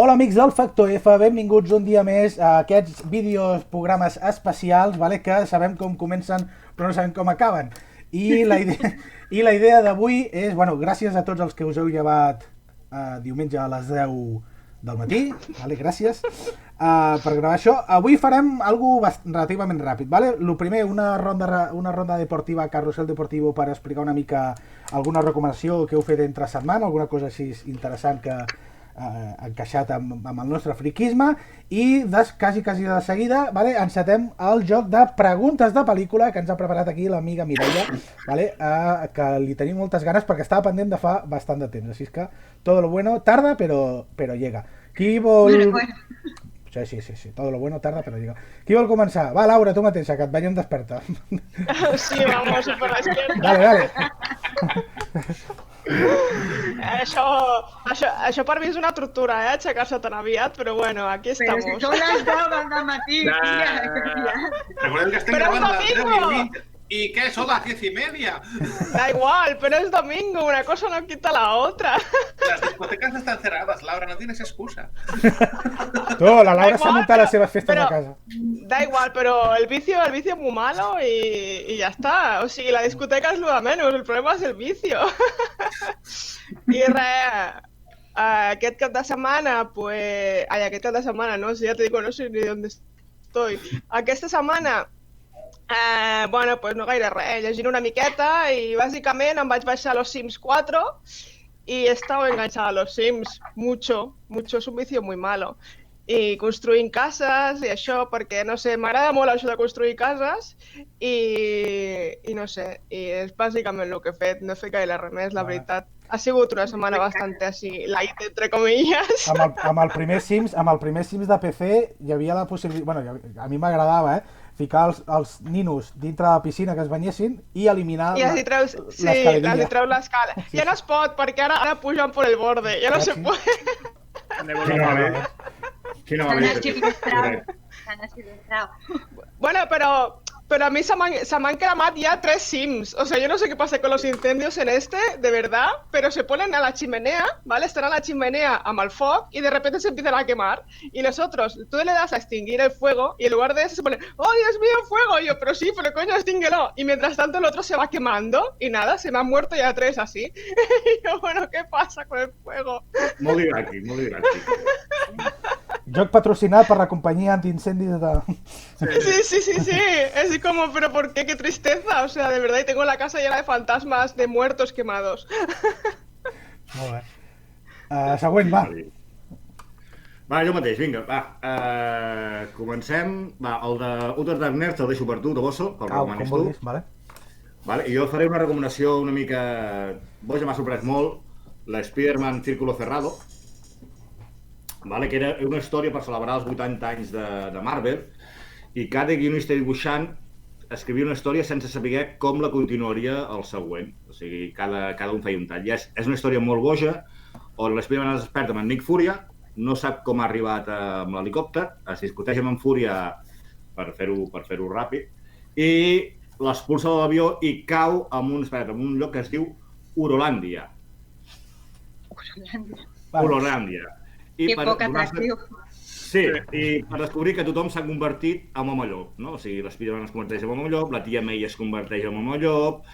Hola amics del Factor F, benvinguts un dia més a aquests vídeos, programes especials, vale, que sabem com comencen però no sabem com acaben. I la idea d'avui és, bueno, gràcies a tots els que us heu llevat diumenge a les 10 del matí, vale, gràcies, per gravar això. Avui farem algo relativament ràpid, vale? Lo primer, una ronda deportiva, carrusel deportivo, per explicar una mica alguna recomanació que heu fet entre setmana, alguna cosa així interessant que encaixat amb el nostre friquisme, i quasi de seguida, vale, encetem el joc de preguntes de pel·lícula que ens ha preparat aquí l'amiga Mireia, vale, que li tenim moltes ganes perquè estava pendent de fa bastant de temps, així que todo lo bueno tarda pero llega. Qui vol... Bueno. Sí, todo lo bueno tarda pero llega. Qui vol començar? Va, Laura, tu mateixa, que et veiem desperta. Sí, vamos, per l'esquerra. Dale. Això per mi és una tortura, aixecar-se tan aviat, però bueno, aquí estamos. Pero si son las 10 del matí, tía. Recuerden que estén Pero es grabando a las 10 domingo. y que son las 10:30. Da igual, pero es domingo, una cosa no quita la otra. Las discotecas están cerradas, Laura, no tienes excusa. La Laura s'ha muntat les seves festes a casa. Da igual, pero el vicio es muy malo y ya está. O sigui, la discoteca es lo de menos, el problema es el vicio. I res, aquest cap de setmana, pues... Ai, aquest cap de setmana, no, si ja te digo, no sé ni on estoy. Aquesta setmana, bueno, pues no gaire res, llegint una miqueta i bàsicament em vaig baixar Los Sims 4 y he estado enganchada a Los Sims, mucho, es un vicio muy malo. I construint cases i això, perquè, no sé, m'agrada molt això de construir cases i no sé, i és bàsicament el que he fet, no he fet gaire res més, la veritat. Ha sigut una setmana bastante així, light, entre comillas. Amb el primer Sims de PC hi havia la possibilitat, bueno, a mi m'agradava, ficar els ninos dintre de la piscina que es banyessin i eliminar l'escalerilla. Sí, els hi treus l'escala. Ja no es pot, perquè ara pugen per el borde, ja no se puede. Quina S'han esquivistrat. Bueno, pero a mí se me han cremat ya 3 Sims. O sea, yo no sé qué pasa con los incendios en este, de verdad, pero se ponen a la chimenea, ¿vale? Están a la chimenea a mal foc y de repente se empiezan a quemar. Y nosotros, tú le das a extinguir el fuego y en lugar de eso se pone, ¡oh, Dios mío, fuego! Y yo, pero sí, pero coño, extínguelo. Y mientras tanto el otro se va quemando y nada, se me han muerto ya 3 así. Y yo, bueno, ¿qué pasa con el fuego? Molt divertit, molt divertit. Joc patrocinat per la companyia antiincendis de... Sí. Es como, pero ¿por qué? ¡Qué tristeza! O sea, de verdad, y tengo la casa llena de fantasmas, de muertos quemados. Molt bé. Següent, va. Va, jo mateix, vinga, va. Comencem. Va, el de Outer Darkness te'l deixo per tu, de bosso, que el recomanis tu. Vale. Vale, i jo faré una recomanació una mica... Boja m'ha sorprès molt, la Spider-Man Círculo Cerrado, vale, que era una història per celebrar els 80 anys de Marvel, i cada guionista i dibuixant escrivia una història sense saber com la continuaria el següent. O sigui, cada un feia un tall. I és una història molt boja, on l'Spider-Man es desperta amb en Nick Furia, no sap com ha arribat amb l'helicòpter, es discuteix amb en Furia per fer-ho ràpid, i l'expulsa de l'avió i cau en un lloc que es diu Urolàndia. Urolàndia. Que poc atractiu. Sí, i per descobrir que tothom s'ha convertit en home llop, no? O sigui, l'Spider-Man es converteix en home llop, la tia May es converteix en home llop,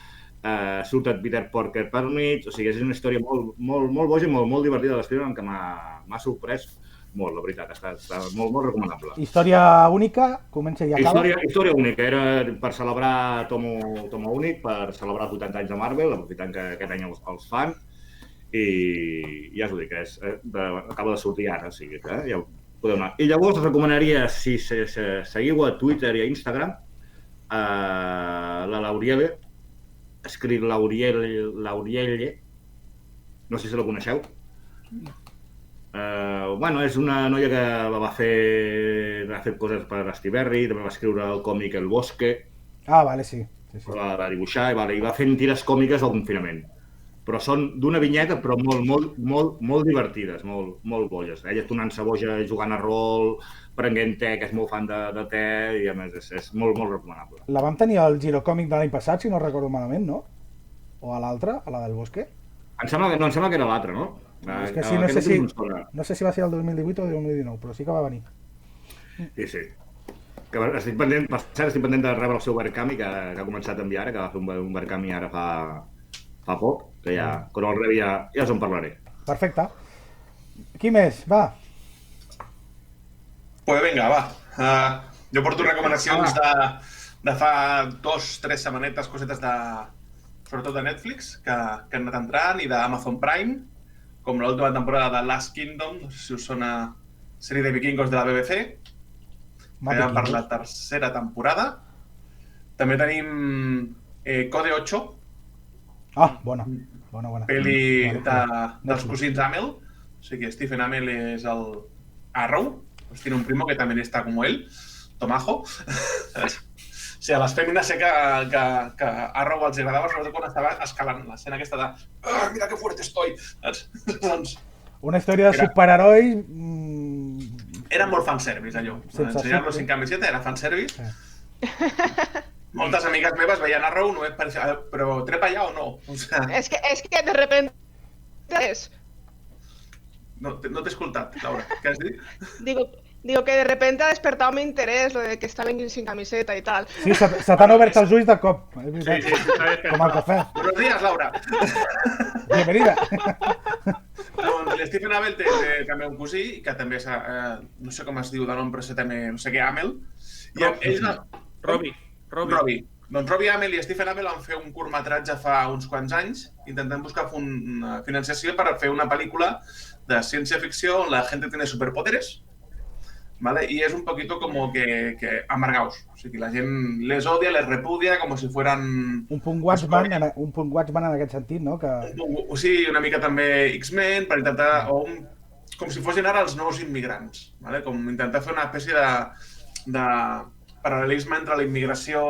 surt el Peter Parker per mig, o sigui, és una història molt boja i molt divertida de l'Spider-Man que m'ha sorprès molt, la veritat, està molt recomanable. Història única, comença i acaba? Història única, era per celebrar Tomo Únic, per celebrar els 80 anys de Marvel, aprofitant que aquest any els fan, i ja us ho dic, acaba de sortir ara, o sigui que ja podeu anar. I llavors us recomanaria, si seguiu a Twitter i a Instagram, la Laurielle, escrit Laurielle, no sé si la coneixeu. Bueno, és una noia que va fer coses per Estiberri, també va escriure el còmic El Bosque. Ah, vale, sí. Va dibuixar i va fent tires còmiques al confinament. Però són d'una vinyeta, però molt divertides, molt boges. Ella tornant-se boja, jugant a rol, prenent te, que és molt fan de te, i a més és molt recomanable. La vam tenir al Girocòmic de l'any passat, si no recordo malament, no? O a l'altra, a la del Bosque? Em sembla que era l'altra, no? És que sí, no sé si va ser el 2018 o el 2019, però sí que va venir. Sí. Que estic pendent, per cert, estic pendent de rebre el seu Verkami, que ha començat a enviar ara, que va fer un Verkami ara fa poc, que ja, quan el rebi ja us en parlaré. Perfecte. Qui més? Va. Pues vinga, va. Jo porto recomanacions de fa 2-3 setmanetes, cosetes sobretot de Netflix, que han anat entrant, i d'Amazon Prime, com l'última temporada de Last Kingdom, no sé si us sona, sèrie de vikingos de la BBC, que ja per la tercera temporada. També tenim Code 8. Ah, bona. Pel·li dels cosins Amell. O sigui, Stephen Amell és el Arrow. Pues tiene un primo que también está como él, Tomajo. O sigui, a les fèmines sé que Arrow els agradava, sobretot quan estava escalant l'escena aquesta de mira que fuerte estoy. Doncs... Una història de superherois... Era molt fanservice, allò. Ensenyar-lo sin camiseta era fanservice. Moltes amigues meves veien Arrow, no però trepa allà o no? O sea... Es que de repente... No t'he escoltat, Laura. Què has dit? Digo que de repente ha despertado mi interés lo de que estaven sin camiseta y tal. Sí, se t'han obert els ulls de cop. Sí, com el cafè. Buenos días, Laura. Bienvenida. Doncs l'Stephen Amell té també un cosí, que també és, no sé com es diu de nom, però sé també, no sé què, Amell. Robbie. Doncs Robbie Amell i Stephen Amell van fer un curtmetratge fa uns quants anys, intentant buscar una financiació per fer una pel·lícula de ciència-ficció on la gente tiene superpoderes, ¿vale? Y es un poquito como que amargaos. O sigui, la gent les odia, les repudia, com si fueran... Un punt Watchman en aquest sentit, no? Sí, una mica també X-Men, per intentar... com si fossin ara els nous immigrants, ¿vale? Com intentar fer una espècie de paral·lelisme entre la immigració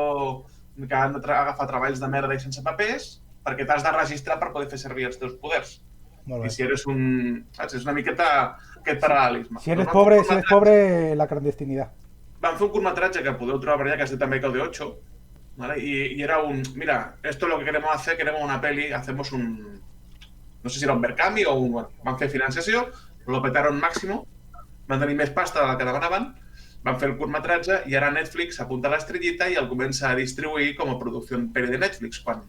que han d'agafar treballs de merda i sense papers, perquè t'has de registrar per poder fer servir els teus poders. I si eres és una miqueta aquest paral·lelisme. Si eres pobre, la clandestinidad. Van fer un curtmetratge que podeu trobar per allà, que es diu també Code 8, ¿vale? Y era mira, esto es lo que queremos hacer, queremos una peli, hacemos no sé si era un Verkami o bueno, van fer financiació, lo petaron máximo, van tenir més pasta de la que demanaven, van fer el curtmetratge i ara Netflix apunta l'estrellita i el comença a distribuir com a producció en peli de Netflix, quan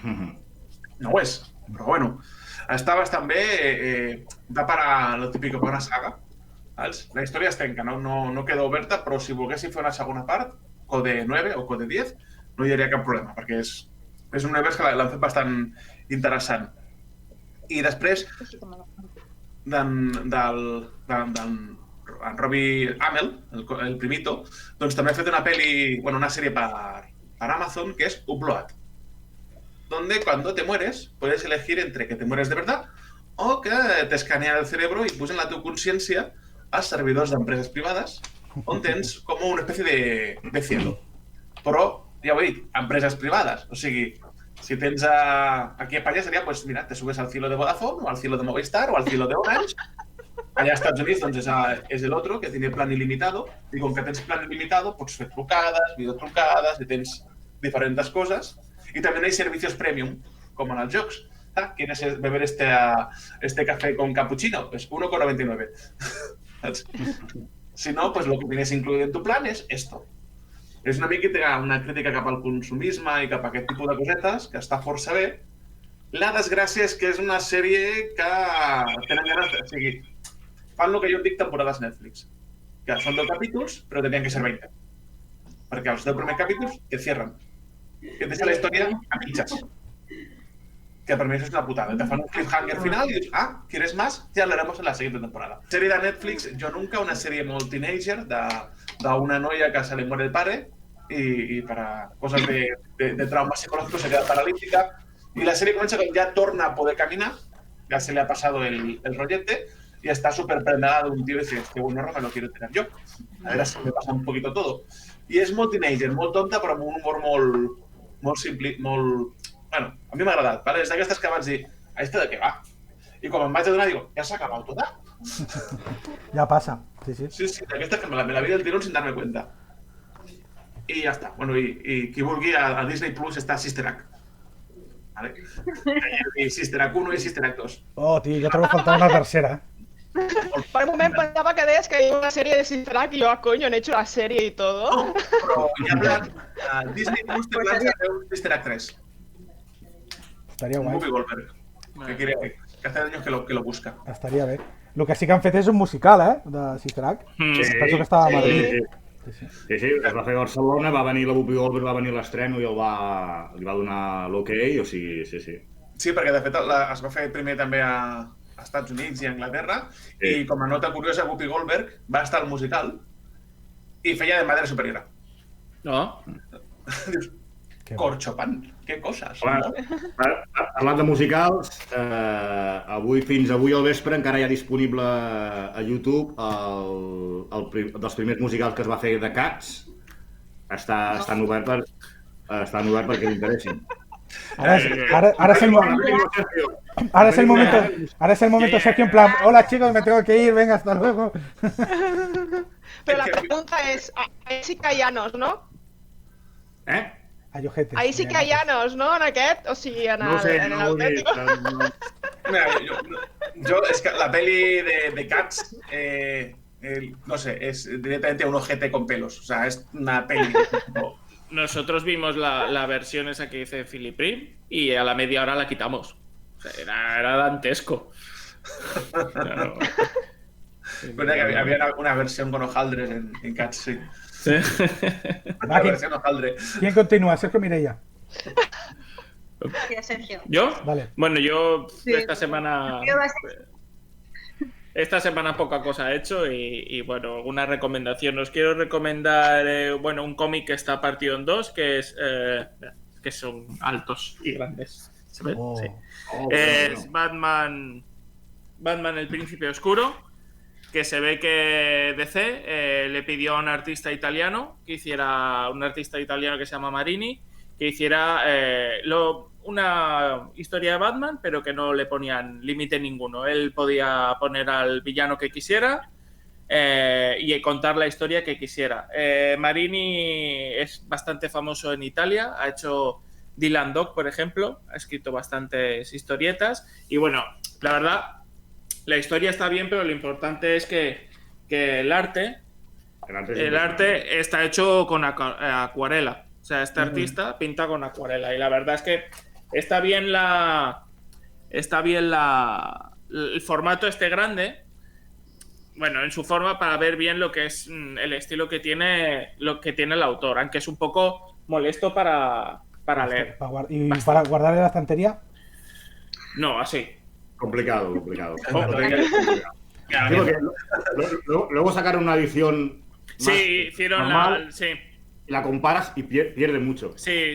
no ho és, però bueno. Està bastant bé, da para lo típico per una saga. La història es tanca, no queda oberta, però si volguessin fer una segona part, Code 9 o Code 10, no hi hauria cap problema, perquè és un univers que l'han fet bastant interessant. I després, d'en Robbie Amell, el primito, doncs també ha fet una pel·li, bueno, una sèrie per Amazon, que és Upload, donde cuando te mueres puedes elegir entre que te mueres de verdad o que te escanean el cerebro i posen la teva consciència als servidors d'empreses privades on tens com una espècie de cielo. Però, ja ho he dit, empreses privades. O sigui, si tens aquí a España seria, pues mira, te subes al cielo de Vodafone o al cielo de Movistar o al cielo de Orange. Allà als Estats Units doncs, és el otro, que tiene plan ilimitado. I com que tens plan ilimitado, pots fer trucades, videotrucades, i tens diferents coses. Y también hay servicios premium, como en los jocs. ¿Quieres beber este café con cappuccino? Pues 1,99. Si no, pues lo que tienes incluido en tu plan es esto. És una mica una crítica cap al consumisme i cap a aquest tipus de cosetes, que està força bé. La desgràcia és que és una sèrie que tenen ganes de... O sigui, fan el que jo dic temporades Netflix, que són 10 capítols, però tenien que ser 20. Perquè els 10 primers capítols te cierran. Que te la història a mitjas. Que per mi això és una putada. Te fan un cliffhanger final i dius, ¿quieres más? Ya hablaremos en la siguiente temporada. Serie de Netflix, Yo Nunca, una serie molt teenager d'una noia que se li muere el pare i per coses de trauma psicológico se queda paralítica. I la sèrie comença quan ja torna a poder caminar, ya se le ha pasado el rollete y está súper prendada de un tío y dice, este buen horror me lo quiero tener yo. A ver si me pasa un poquito todo. I és molt teenager, molt tonta, però amb un humor molt simple, molt... Bueno, a mi m'ha agradat, ¿vale? És d'aquestes que vaig dir, ¿esto de què va? I quan em vaig adonar, digo, ¿ya s'ha acabat tota? Ja passa, sí. Sí, d'aquestes que me la vi del tirón sin darme cuenta. I ja està. Bueno, i qui vulgui, a Disney Plus està Sister Act. ¿vale? I Sister Act 1 i Sister Act 2. Oh, tio, jo trobo a faltar una tercera. Per un moment pensaba que deies que hi havia una sèrie de Sister Act i jo, coño, han hecho la serie y todo. No, però hi ha plan... Disney Plus té plans de fer un Sister Act 3. Estaria guai. Whoopi Goldberg. Que hace años que lo busca. Estaria bé. El que sí que han fet és un musical, de Sister Act. Penso que estava a Madrid. Sí, es va fer a Barcelona, va venir la Whoopi Goldberg, va venir l'estreno i li va donar l'ok, o sigui, sí. Sí, perquè de fet es va fer primer també a Estats Units i a Anglaterra, i com a nota curiosa, Whoopi Goldberg va estar al musical i feia de madre superiora. No? Dius, Corchopan, què coses. Parlant de musicals, fins avui al vespre encara hi ha disponible a YouTube dels primers musicals que es va fer de Cats. Estan oberts perquè l'interessin. Ahora es el momento, Sergio, en plan, hola chicos, me tengo que ir, venga, hasta luego. Pero la pregunta es, ahí sí que hay llanos, ¿no? Ahí sí que hay llanos, ¿no? En aquest? O sigui, en el auténtico. Mira, yo es que la peli de Cats, no sé, es directamente un ojete con pelos. O sea, es una peli. Nosotros vimos la versión esa que dice Philip Prim y a la media hora la quitamos. O sea, era dantesco. Claro. Bueno, que había una versión con hojaldres en Cats, sí. Una versión hojaldre. ¿Quién continúa? Sergio Mireia. Sergio. ¿Yo? Vale. Bueno, yo esta semana poca cosa he hecho y bueno, alguna recomendación. Os quiero recomendar un cómic que está partido en dos, que es que son altos y grandes. ¿Se ven? Sí. Es Batman el Príncipe Oscuro, que se ve que DC le pidió a un artista italiano que se llama Marini, que hiciera una historia de Batman, pero que no le ponían límite ninguno. Él podía poner al villano que quisiera y contar la historia que quisiera. Marini es bastante famoso en Italia, ha hecho Dylan Dog, por ejemplo, ha escrito bastantes historietas y bueno, la verdad, la historia está bien, pero lo importante es que el arte está hecho con acuarela. O sea, este artista pinta con acuarela y la verdad es que está bien el formato grande, bueno, en su forma, para ver bien lo que es el estilo que tiene el autor, aunque es un poco molesto para leer. ¿Y para guardar en la estantería? No, así. Complicado. Luego sacaron una edición sí, hicieron normal, sí. Y la comparas y pierde mucho. Sí.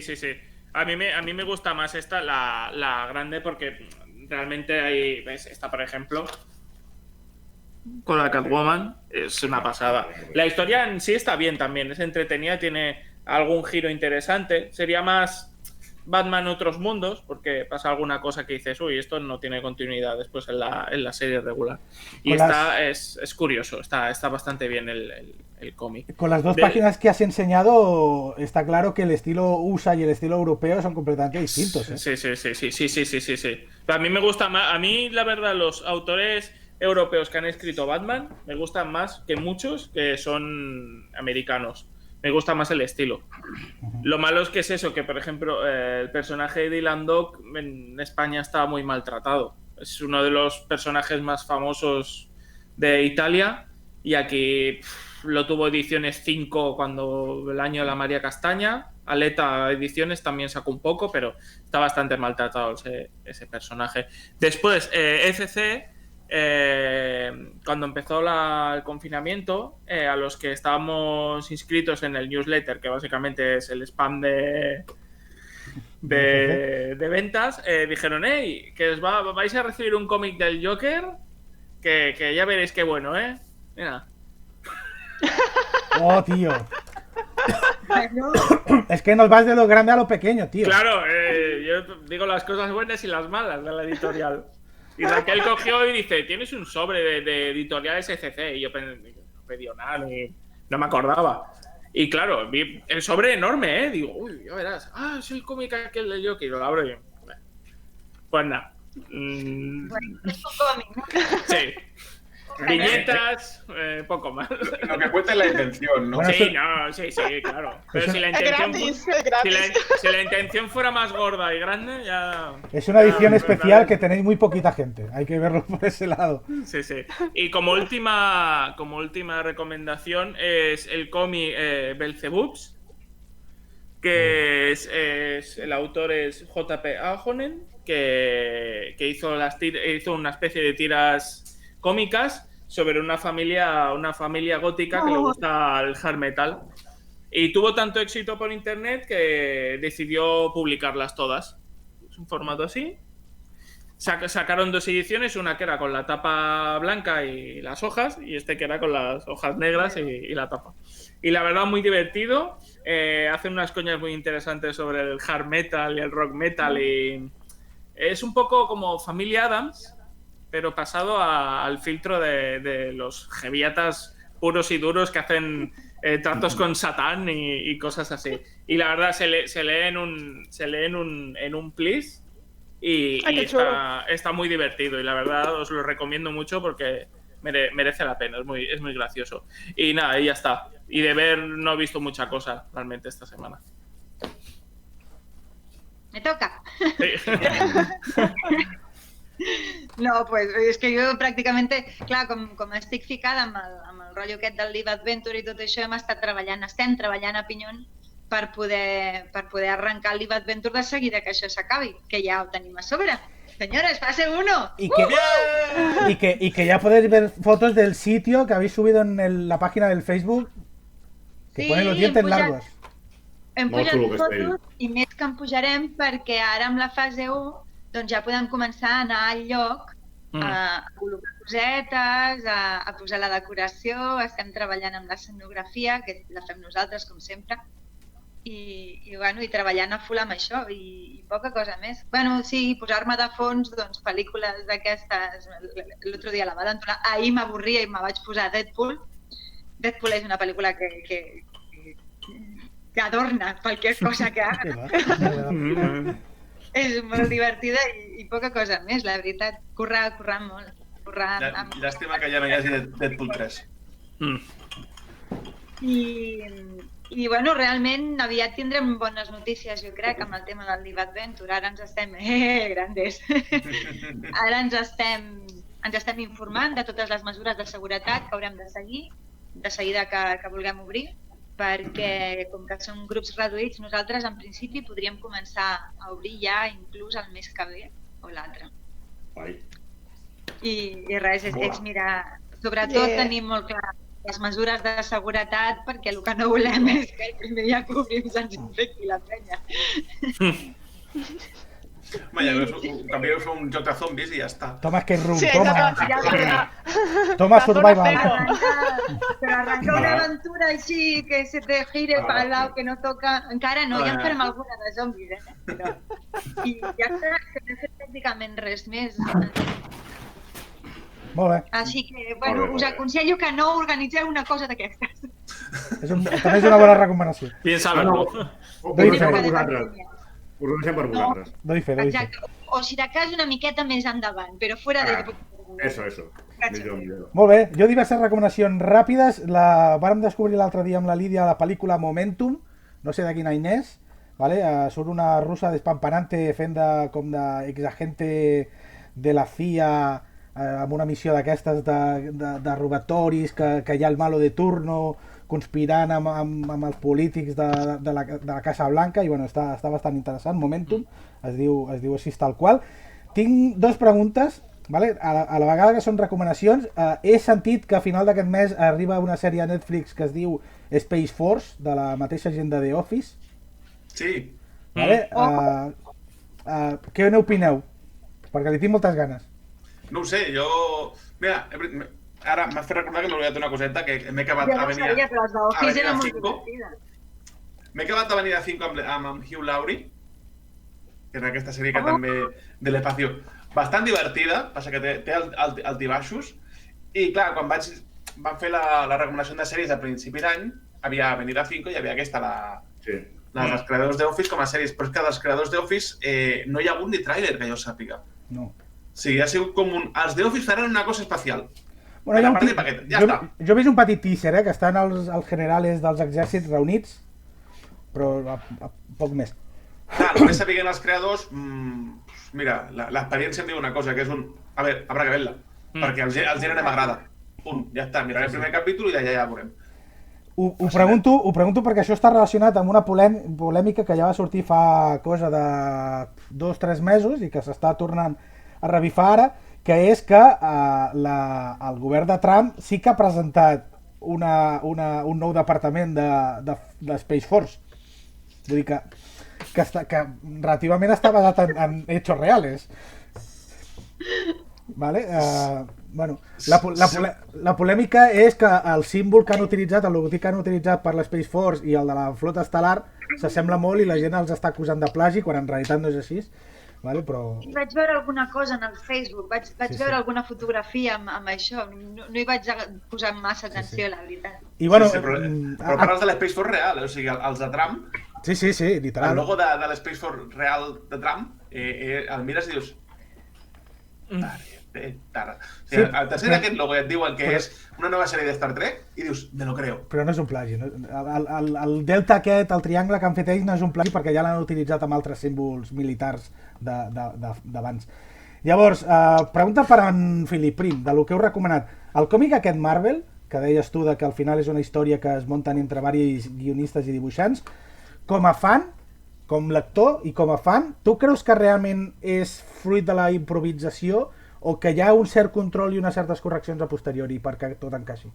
A mí me gusta más esta, la grande, porque realmente hay, ¿ves? Esta, por ejemplo, con la Catwoman, es una pasada. La historia en sí está bien también, es entretenida, tiene algún giro interesante. Sería más Batman Otros Mundos, porque pasa alguna cosa que dices, uy, esto no tiene continuidad después en la serie regular. Y es curioso, está bastante bien el cómic. Con las dos páginas que has enseñado, está claro que el estilo USA y el estilo europeo son completamente distintos. Sí. Pero a mí me gusta más, a mí la verdad, los autores europeos que han escrito Batman me gustan más que muchos que son americanos. Me gusta más el estilo. Lo malo es que es eso, que por ejemplo el personaje de Dylan Dog en España está muy maltratado. Es uno de los personajes más famosos de Italia y aquí lo tuvo Ediciones 5 cuando el año de la María Castaña. Aleta Ediciones también sacó un poco, pero está bastante maltratado ese personaje. Después, ECC... cuando empezó el confinamiento, a los que estábamos inscritos en el newsletter, que básicamente es el spam de ventas, dijeron, hey, que vais a recibir un cómic del Joker que ya veréis qué bueno, mira. Oh, tío. Es que nos vas de lo grande a lo pequeño, tío. Claro, yo digo las cosas buenas y las malas de la editorial. Y Raquel cogió y dice, ¿tienes un sobre de editoriales ECC? Y yo no pedí nada, no me acordaba. Y claro, vi el sobre enorme, Digo, uy, ya verás. Es el cómic aquel de Joker. Y lo abro y Pues nada. Bueno, es un cómic, ¿no? Sí. Viñetas, poco más. Lo que cuenta es la intención, ¿no? Bueno, Sí, no, sí, claro. Pero si la Es intención, gratis, es gratis. si la intención fuera más gorda y grande, ya... Es una edición ya, especial ¿verdad? que tenéis muy poquita gente. Hay que verlo por ese lado. Sí. Y como última recomendación es el cómic Belzebups, que es el autor es J.P. Ahonen, que hizo una especie de tiras cómicas sobre una familia gótica que le gusta el hard metal. Y tuvo tanto éxito por internet que decidió publicarlas todas. Es un formato así. Sacaron 2 ediciones, una que era con la tapa blanca y las hojas, y que era con las hojas negras y la tapa. Y la verdad, muy divertido. Hacen unas coñas muy interesantes sobre el hard metal y el rock metal. Y es un poco como Familia Adams, pero pasado al filtro de los heaviatas puros y duros que hacen tratos con Satán y cosas así. Y la verdad, se lee en un plis. Y está muy divertido y la verdad os lo recomiendo mucho porque merece la pena, es muy gracioso. Y nada, y ya está. Y de ver no he visto mucha cosa realmente esta semana. Me toca. Sí. No, pues és que jo pràcticament, clar, com estic ficada amb el rotllo aquest del Live Adventure i tot això, estem treballant a Pinyon per poder arrencar el Live Adventure de seguida que això s'acabi, que ja ho tenim a sobre. Señores, fase 1. Y que ya podéis ver fotos del sitio que habéis subido en la página del Facebook, que pone los dientes largos. Hem pujat fotos i més que en pujarem perquè ara amb la fase 1 doncs ja podem començar a anar al lloc a col·locar cosetes, a posar la decoració, estem treballant amb l'escenografia, que la fem nosaltres, com sempre, i treballant a full amb això, i poca cosa més. Bueno, sí, posar-me de fons, doncs, pel·lícules d'aquestes, l'altre dia la Valentona, ahir m'avorria i me vaig posar Deadpool. Deadpool és una pel·lícula que adorna cualquier cosa que haga. És molt divertida i poca cosa més, la veritat. Currar molt. Llàstima que ja no hi hagi Deadpool 3. I bueno, realment aviat tindrem bones notícies, jo crec, amb el tema del Live Adventure. Ara ens estem... grandes! Ara ens estem informant de totes les mesures de seguretat que haurem de seguir de seguida que vulguem obrir, perquè com que són grups reduïts, nosaltres en principi podríem començar a obrir ja inclús el mes que ve o l'altre. I res, és mirar, sobretot tenim molt clar les mesures de seguretat, perquè el que no volem és que el primer dia que obrim se'ns infecti la penya. Vaya, també heu fet un joc de zombis i ja està. Toma Escape Room, Sí, toma Survival. Però arrencar una aventura així, que se te gire per al lado, que no toca... Encara no, ja en farem alguna de zombis, però... I ja està, que no he fet pràcticament res més. Molt bé. Així que, bueno, us aconsello que no organitzeu una cosa d'aquestes. També és una bona recomanació. Piénsalo. Us ho deixem per vosaltres. Doy fe. Exacte. O si de cas una miqueta més endavant, però fora de... Eso. Millor. Molt bé, jo diverses recomanacions ràpides. Vàrem descobrir l'altre dia amb la Lídia la pel·lícula Momentum, no sé de quin any és, ¿vale? Surt una russa despampanante fent com d'exagente de la CIA amb una missió d'aquestes de robatoris, que hi ha el malo de turno conspirant amb els polítics de la Casa Blanca, i bueno, està bastant interessant. Momentum, es diu així tal qual. Tinc 2 preguntes, ¿vale? A la vegada que són recomanacions. He sentit que a final d'aquest mes arriba una sèrie a Netflix que es diu Space Force, de la mateixa gent de The Office. Sí. ¿Vale? Què n'opineu? Perquè li tinc moltes ganes. No ho sé, jo... Mira, ara m'has fet recordar que m'he oblidat una coseta, que m'he acabat a venir a 5. M'he acabat a venir a 5 amb Hugh Laurie, que és aquesta sèrie que també de l'espacio. Bastant divertida, passa que té altibaixos, i clar, quan van fer la recomanació de sèries a principi d'any, havia venir a 5 i hi havia aquesta, dels creadors d'Office com a sèries, però és que dels creadors d'Office no hi ha hagut ni tràiler que jo sàpiga. No. Sí, ha sigut com un... Els d'Office faran una cosa especial. Bueno, Ja està. jo he vist un petit teaser, que estan els generals dels exèrcits reunits, però poc més. Clar, només sabien els creadors... Mira, l'experiència em diu una cosa, que és un... A veure, habrá que verla, perquè el gènere m'agrada. Ja està, miraré el primer capítol i ja veurem. Ho pregunto perquè això està relacionat amb una polèmica que ja va sortir fa cosa de 2 o 3 mesos i que s'està tornant a revifar ara, que és que el govern de Trump sí que ha presentat un nou departament de Space Force. Vull dir que relativament està basat en hechos reales. Vale? Bueno, la polèmica és que el símbol que han utilitzat, el logotip que han utilitzat per l'Space Force i el de la flota estel·lar s'assembla molt i la gent els està acusant de plagi quan en realitat no és així. Vale, però... Vaig veure alguna cosa en el Facebook, vaig veure alguna fotografia amb això, no hi vaig posar massa atenció, la veritat. I bueno, però parles de l'Space Force real, o sigui, els de Trump, sí, literal. el logo de l'Space Force real de Trump, el mires i dius... Al tercer d'aquest logo et diuen que és una nova sèrie de Star Trek i dius, me lo creo. Però no és un plagi. El delta aquest, el triangle que han fet ells no és un plagi perquè ja l'han utilitzat amb altres símbols militars d'abans. Llavors, pregunta per en Filip Prim, de lo que heu recomanat. El còmic aquest Marvel, que deies tu que al final és una història que es munten entre varis guionistes i dibuixants, com a fan, com lector i com a fan, tu creus que realment és fruit de la improvisació o que hi ha un cert control i unes certes correccions a posteriori perquè tot encaixi?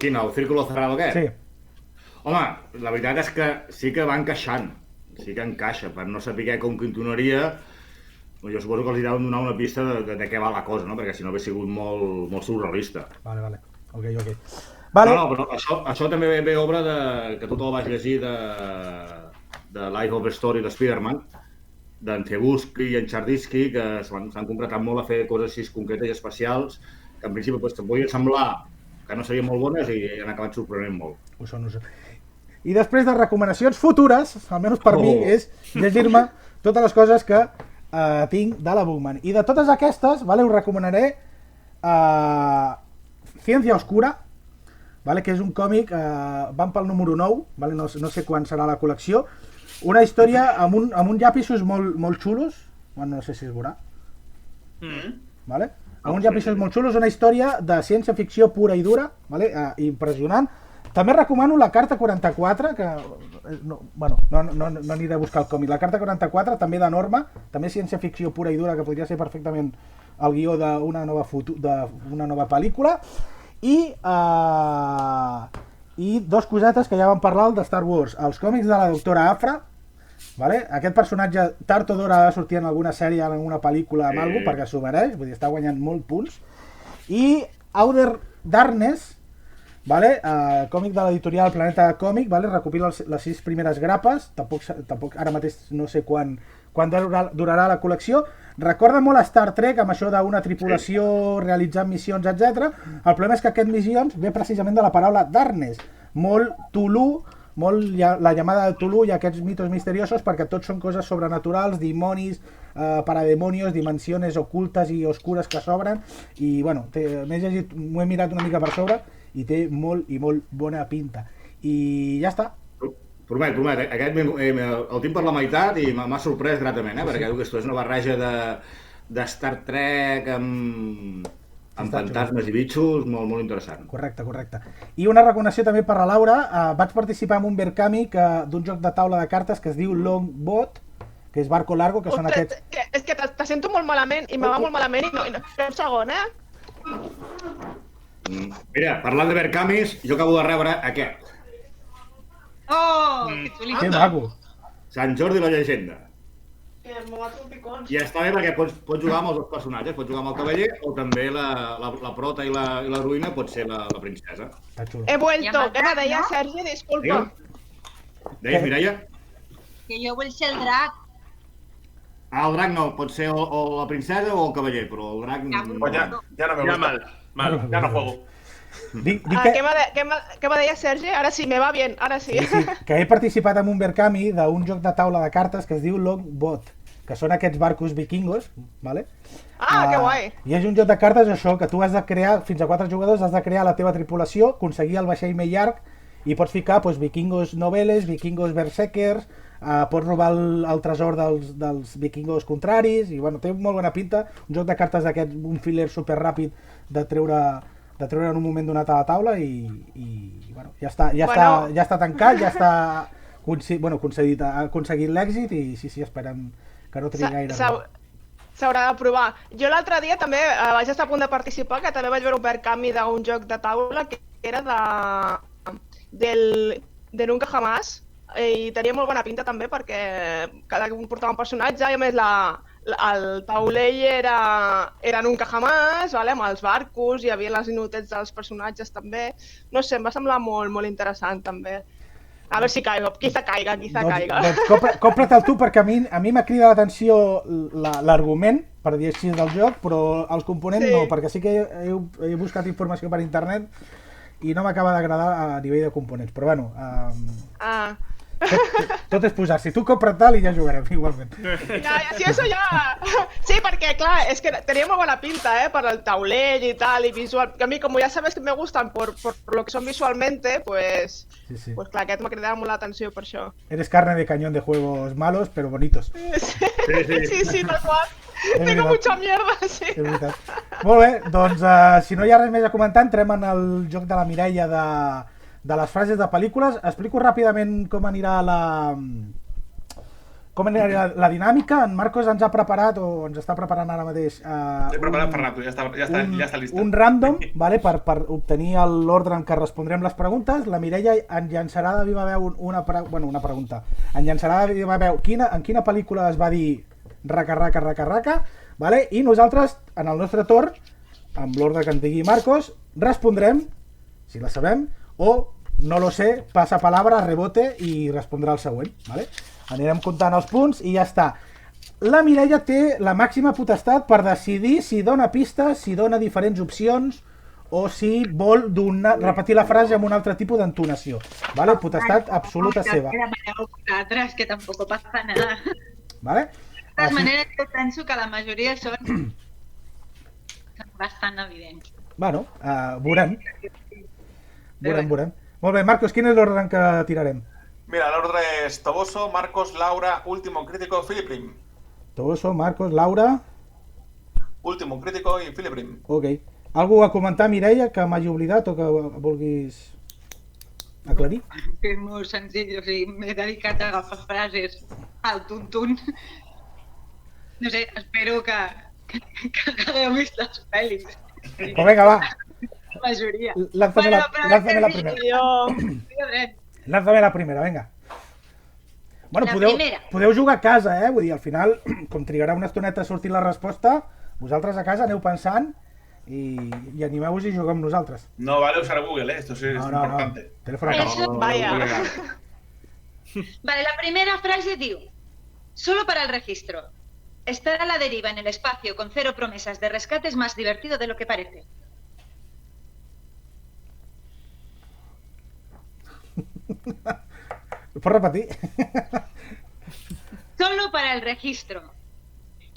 Quin? El Círculo Cerrado aquest? Sí. Home, la veritat és que sí que va encaixant, sí que encaixa, per no saber com continuaria, jo suposo que els deuen donar una pista de què va la cosa, no? Perquè si no hauria sigut molt surrealista. Vale. Ok. Vale. No, però això també ve obra que tu te'l vas llegir de Life of a Story de Spider-Man, d'en Cebulski i en Chardisky, que s'han concretat molt a fer coses així concretes i especials, que en principi te'n podien semblar que no serien molt bones i han acabat sorprenent molt. Ho són. I després de recomanacions futures, almenys per mi, és llegir-me totes les coses que tinc de la Bookman. I de totes aquestes, us recomanaré Ciencia Oscura, que és un còmic, van pel número 9, no sé quan serà la col·lecció, una història amb uns llapisos molt xulos, no sé si es veurà, amb uns llapisos molt xulos, una història de ciència-ficció pura i dura, impressionant. També recomano la Carta 44, que no aniré a buscar el còmic, la Carta 44, també de Norma, també ciència-ficció pura i dura, que podria ser perfectament el guió d'una nova pel·lícula, i dos cosetes que ja vam parlar de Star Wars, els còmics de la doctora Aphra. Aquest personatge tard o d'hora ha de sortir en alguna sèrie, en alguna pel·lícula amb alguna cosa, perquè s'ho mereix, vull dir, està guanyant molt punts. I Outer Darkness, còmic de l'editorial Planeta Còmic, recopila les 6 primeres grapes, tampoc ara mateix no sé quan durarà la col·lecció. Recorda molt a Star Trek, amb això d'una tripulació realitzant missions, etc. El problema és que aquestes missions ve precisament de la paraula Darkness, molt Tulu, molt la llamada de Tulu i aquests mitos misteriosos, perquè tots són coses sobrenaturals, dimonis, parademonios, dimensiones ocultes i oscures que s'obren, i bueno, m'ho he mirat una mica per sobre i té molt i molt bona pinta. I ja està. Promet, aquest el tinc per la meitat i m'ha sorprès gratament, perquè és una barreja de Star Trek amb fantasmes i bitxos, molt interessant. Correcte. I una recomanació també per la Laura, vaig participar en un Verkami d'un joc de taula de cartes que es diu Longboat, que és Barco Largo, que són aquests... És que te sento molt malament i me va molt malament i no... Un segon, Mira, parlant de Verkamis, jo acabo de rebre aquest. Oh, que xulito. Que maco. Sant Jordi la llegenda. I està bé perquè pots jugar amb els dos personatges, pots jugar amb el cavaller o també la prota i l'heroïna pot ser la princesa. He vuelto, què me deia Sergi? Disculpa. Deies, Mireia? Que jo vull ser el drac. El drac no, pot ser o la princesa o el cavaller, però el drac... Ja no me gusta. Mal, ja no juego. Què me deia Sergi? Ara sí, me va bien, ara sí. Que he participat en un Berkami d'un joc de taula de cartes que es diu Longboat, que són aquests barcos vikingos, ¿vale? Que guai! I és un joc de cartes, això, que tu has de crear, fins a 4 jugadors, has de crear la teva tripulació, aconseguir el vaixell més llarg, i pots ficar vikingos noveles, vikingos berserkers, pots robar el tresor dels vikingos contraris, i bueno, té molt bona pinta, un joc de cartes d'aquest, un filler super ràpid de treure en un moment donat a la taula i bueno, ja està tancat, ja està aconseguit l'èxit i sí, esperem que no trigui gaire. S'haurà de provar. Jo l'altre dia també vaig estar a punt de participar, que també vaig veure un Berkami d'un joc de taula que era de Nunca Jamás, i tenia molt bona pinta també perquè cada un portava un personatge i a més el taulell era Nunca Jamás, amb els barcos, hi havia les inutets dels personatges també. No sé, em va semblar molt interessant també. A veure si caigo, quizá caiga. Doncs compra-te'l tu, perquè a mi m'ha cridat l'atenció l'argument, per dir així, del joc, però els components no, perquè sí que he buscat informació per internet i no m'acaba d'agradar a nivell de components, però bueno... Tot és posar-s'hi. Tu compra-te'l i ja jugarem, igualment. Sí, això ja... Sí, perquè, clar, és que tenia molt bona pinta, per el taulell i tal, i visual. Que a mi, com ja sabes que me gustan por lo que son visualmente, pues clar, aquest m'ha cridat molt l'atenció per això. Eres carne de cañón de juegos malos, pero bonitos. Sí, tal qual. Tengo mucha mierda, sí. És veritat. Molt bé, doncs, si no hi ha res més a comentar, entrem en el joc de la Mireia de les frases de pel·lícules. Explico ràpidament com anirà la dinàmica. En Marcos ens ha preparat, o ens està preparant ara mateix, L'he preparat per rato, ja està lista. Un random, per obtenir l'ordre en què respondrem les preguntes. La Mireia en llançarà de viva veu una pregunta. En llançarà de viva veu en quina pel·lícula es va dir raca, i nosaltres, en el nostre torn, amb l'ordre que ens digui Marcos, respondrem, si la sabem, o no lo sé, passa palabra, rebote i respondrà el següent. Anirem comptant els punts i ja està. La Mireia té la màxima potestat per decidir si dona pistes, si dona diferents opcions o si vol repetir la frase amb un altre tipus d'entonació. Potestat absoluta seva. Vosaltres, que tampoc passa nada. De totes maneres, jo penso que la majoria són bastant evidents. Bueno, veurem. Molt bé, Marcos, quin és l'ordre en què tirarem? Mira, l'ordre és Toboso, Marcos, Laura, Último Crítico, Filiprim. Toboso, Marcos, Laura... Último Crítico i Filiprim. Ok. Algú a comentar, Mireia, que m'hagi oblidat o que vulguis aclarir? És molt senzill, o sigui, m'he dedicat a agafar frases al tuntun. No sé, espero que hagueu vist les pel·lis. Però vinga, va. La majoria. Lánzame la primera. Lánzame la primera, venga. Bueno, podeu jugar a casa, vull dir, al final, com trigarà una estoneta a sortir la resposta, vosaltres a casa aneu pensant i animeu-vos i jugueu amb nosaltres. No vale usar Google, esto sí es importante. Teléfono a casa. Vaya. Vale, la primera frase diu: solo para el registro. Estar a la deriva en el espacio con 0 promesas de rescate es más divertido de lo que parece. ¿Puedo repetir? Solo para el registro.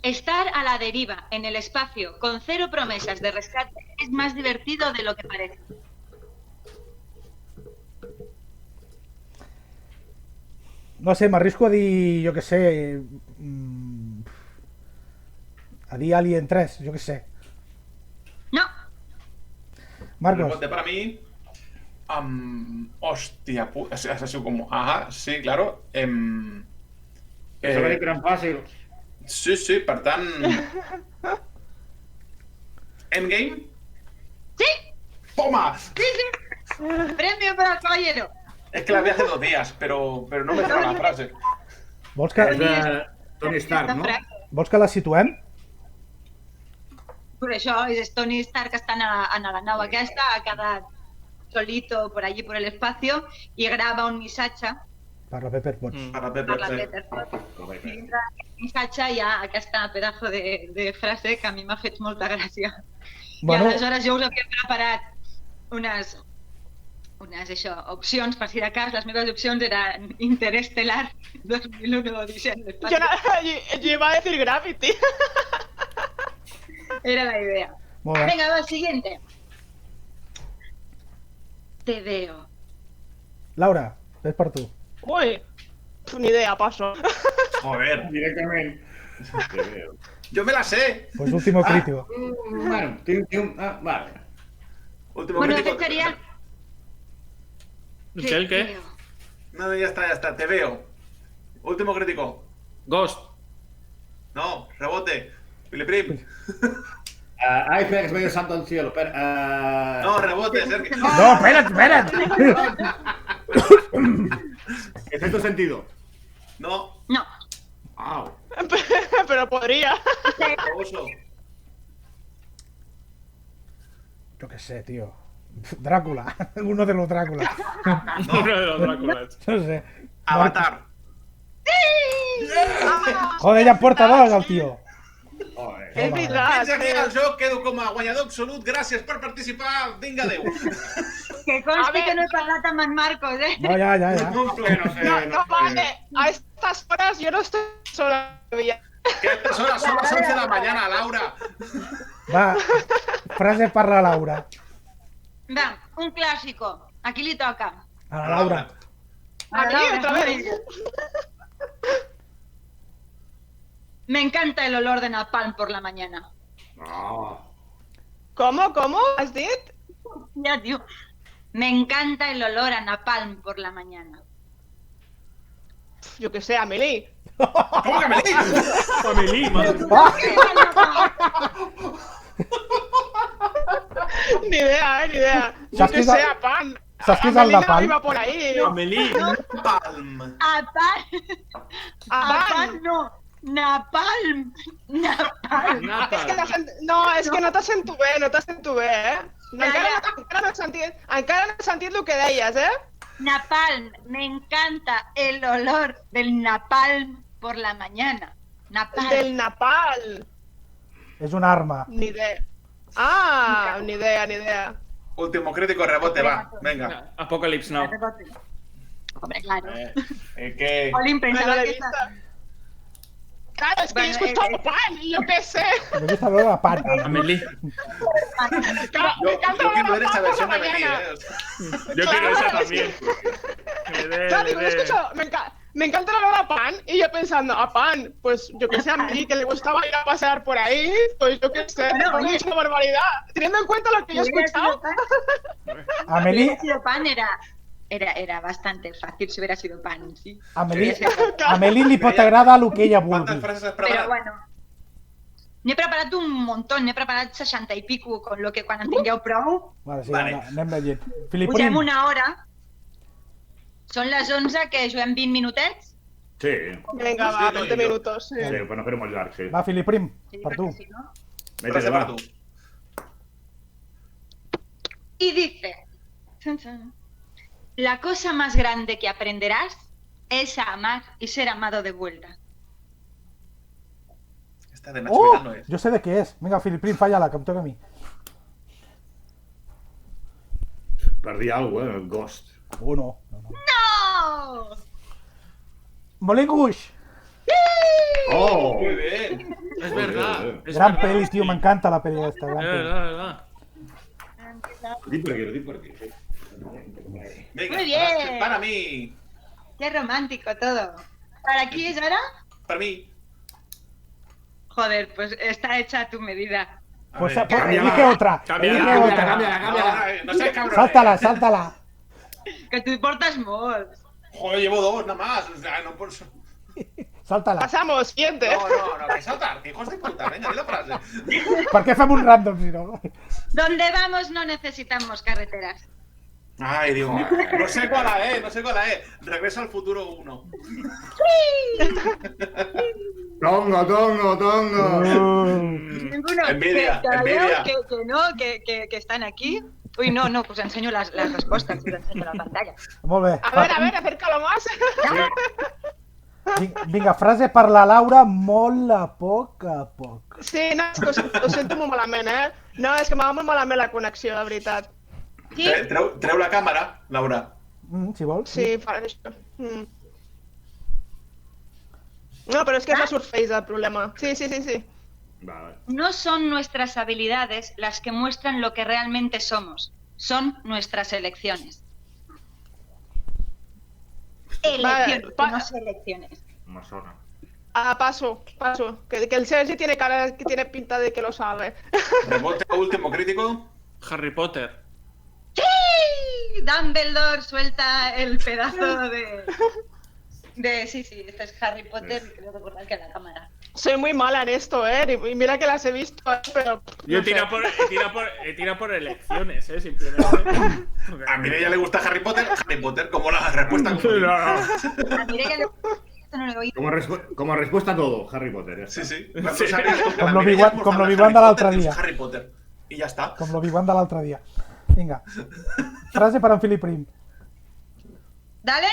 Estar a la deriva en el espacio con 0 promesas de rescate es más divertido de lo que parece. No sé, m'arrisco a dir, jo què sé, a dir Alien 3, jo què sé. No. Marcos. Responde para mí. Hostia, es así como, ajá, sí, claro. Eso va a ir gran fàcil. Sí, per tant... Endgame? Sí. ¡Toma! Sí. Premio para el caballero. Es que la vi hace 2 días, pero no me sale la frase. Vols que... És de Tony Stark, no? Vols que la situem? Per això és Tony Stark està en la nau aquesta, ha quedat solito por allí por el espacio y graba un missatge per la Pepper Potts. I dintre d'aquest missatge hi ha aquesta pedazo de frase que a mi m'ha fet molta gràcia. I aleshores jo us havia preparat unes opcions, per si de cas. Les meves opcions eren Interestelar, 2001, Odisea en el espacio. Yo iba a decir Gravity. Era la idea. Molt bé. Venga, va, siguiente. Te veo. Laura, és per tu. Uy, ni idea, paso. Joder, Directament. yo me la sé. Pues último crítico. Bueno, vale. Último Bueno, crítico. ¿qué sería? ¿El qué? veo. No, ya está, te veo. Último crítico. Ghost. No, rebote. Filiprim. Ay, espera, que se me ha ido el santo al cielo. Espera. No, rebote, Sergio. No, espera't! Efecto sentido. No, No. Au. Pero podría. oso. Yo qué sé, tío. Drácula. Uno de los Drácula. Uno de los Dráculas. No sé. Avatar. Joder, ja en porta dos, el tio. Joder. Es verdad. Fins aquí el joc, quedo com a guanyador absolut. Gràcies per participar. Vinga, adéu. Que A conste ver. que no he parlat amb en Marcos, eh? No, ja. No sé. No vale. A estas horas yo no estoy sola. Que a estas horas son las 11 de la mañana, Laura. Va, frase per la Laura. Va, un clásico. Aquí li toca. A la Laura. ¿A mí Laura, otra vez? Me encanta el olor de napalm por la mañana. No. ¿Cómo? ¿Has dicho? Ya, tío. Me encanta el olor a napalm por la mañana. Yo que sé, Amelie. ¿Cómo que me dices? Amelie, madre. Ni idea, ni idea. Yo ¿Sabes que qué es sé, el- a pan. ¿Sabes qué es el Amelie no napalm? iba por ahí. Amelie. Palm. A pan. A A pan no. Napalm. Napalm. Es que no que no t'has sentit bé, eh? Ja, Encara no he sentit el que deies, eh? Napalm. Me encanta el olor del napalm por la mañana. Napalm. Del napal. És un arma. Ni idea. Ah, ni idea. Último crítico, rebote, va. Venga. Apocalypse Now. Hombre, claro. ¿Qué? Olin, Me pensaba lo he que visto. esta... Claro, es que Bueno, he escuchado pan, yo qué sé. Me gusta veure la part. Amelie. Yo quiero ver esa versión de Amelie, Yo quiero esa también. Claro, digo, escucho, me encanta el olor a pan, y yo pensando, a pan, pues yo que sé, a mí que le gustaba ir a pasear por ahí, pues yo qué sé, Bueno, no oye. es una barbaridad. Teniendo en cuenta lo que yo he Si hubiera escuchado, sido pan, Amelie, si hubiera sido pan era bastante fácil si hubiera sido pan, sí. Amelie li pot agradar el que ella ¿Cuántas vulgui. frases has Pero preparado? bueno. N'he preparat un montón, n'he preparat 60 i pico, con lo que quan en tingueu prou, Vale, sí, Vale. anem veient. Filip posem Prim. una hora. Són les 11, que juguem 20 minutets. Sí. venga, va, 20 minutos. Sí. Sí, per no fer-ho molt llarg, sí. Va, Filip Prim, Sí, per tu. perquè si no... Frase va. para tú. Y dice, la cosa más grande que aprenderás es a amar y ser amado de vuelta. Esta de Nacho Oh, Vidal no es. jo sé de què és. Vinga, Filip Prim, falla-la, que em toca a mi. Per dir alguna cosa, Ghost. Oh, no. ¡No! Molinguix! Oh! Muy bien. Es verdad. Es Gran verdad. pel·li, tio, m'encanta la pel·li aquesta. Es Gran pel·li. verdad, es verdad. Lo dic per aquí, lo dic per aquí. Venga, Muy bien. para mí. ¡Qué romántico todo! ¿Para quién es ahora? Para mí. Joder, pues está hecha a tu medida. Pues, ver, pues cámbiala. elige otra. Cámbiala, Elige cámbiala, otra. cámbiala. No, no seas cabrón. Sáltala, sáltala. Que tú portas molt. Joder, llevo dos nada más. O sea, no por eso. Sáltala. Pasamos, siguiente. No, que saltar. Que hijos de puta. Venga, di la frase. Per què fem un random, si no? Donde vamos no necesitamos carreteras. Ay, Dios mío. No sé cuál es, no sé cuál es. Regresa al futuro 1. Tongo, tongo, tongo. Ninguno. Envidia, que, todavía envidia. Que no, que están aquí. Uy, no, pues enseño las respuestas, os enseño la pantalla. Molt bé. A ver, acércalo más. Vinga, frase per la Laura molt a poc a poc. Sí, no, és que ho sento molt malament, eh? No, és que m'ha molt malament la connexió, de veritat. Sí? Treu la càmera, Laura. Si vols. Sí, faré això. No, pero es que es la Surface el problema. Sí. Vale. No son nuestras habilidades las que muestran lo que realmente somos. Son nuestras elecciones. Elecciones, no selecciones. Me sona. Paso. Que el Sergi tiene cara, que tiene pinta de que lo sabe. Rebote último crítico. Harry Potter. ¡Sí! Dumbledore suelta el pedazo de... Sí, esto es Harry Potter, creo recordar que la cámara. Soy muy mala en esto, y mira que las he visto, pero... Yo no he tirado por elecciones, simplemente. A Mireia le gusta Harry Potter como la respuesta. A Mireia le gusta, esto no lo he oído. Como respuesta a todo, Harry Potter. Sí. Com l'Obi-Wan de l'altre dia. Harry Potter. I ja està. Com l'Obi-Wan de l'altre dia. Vinga. Frase para un Philip Prim. ¿Dale?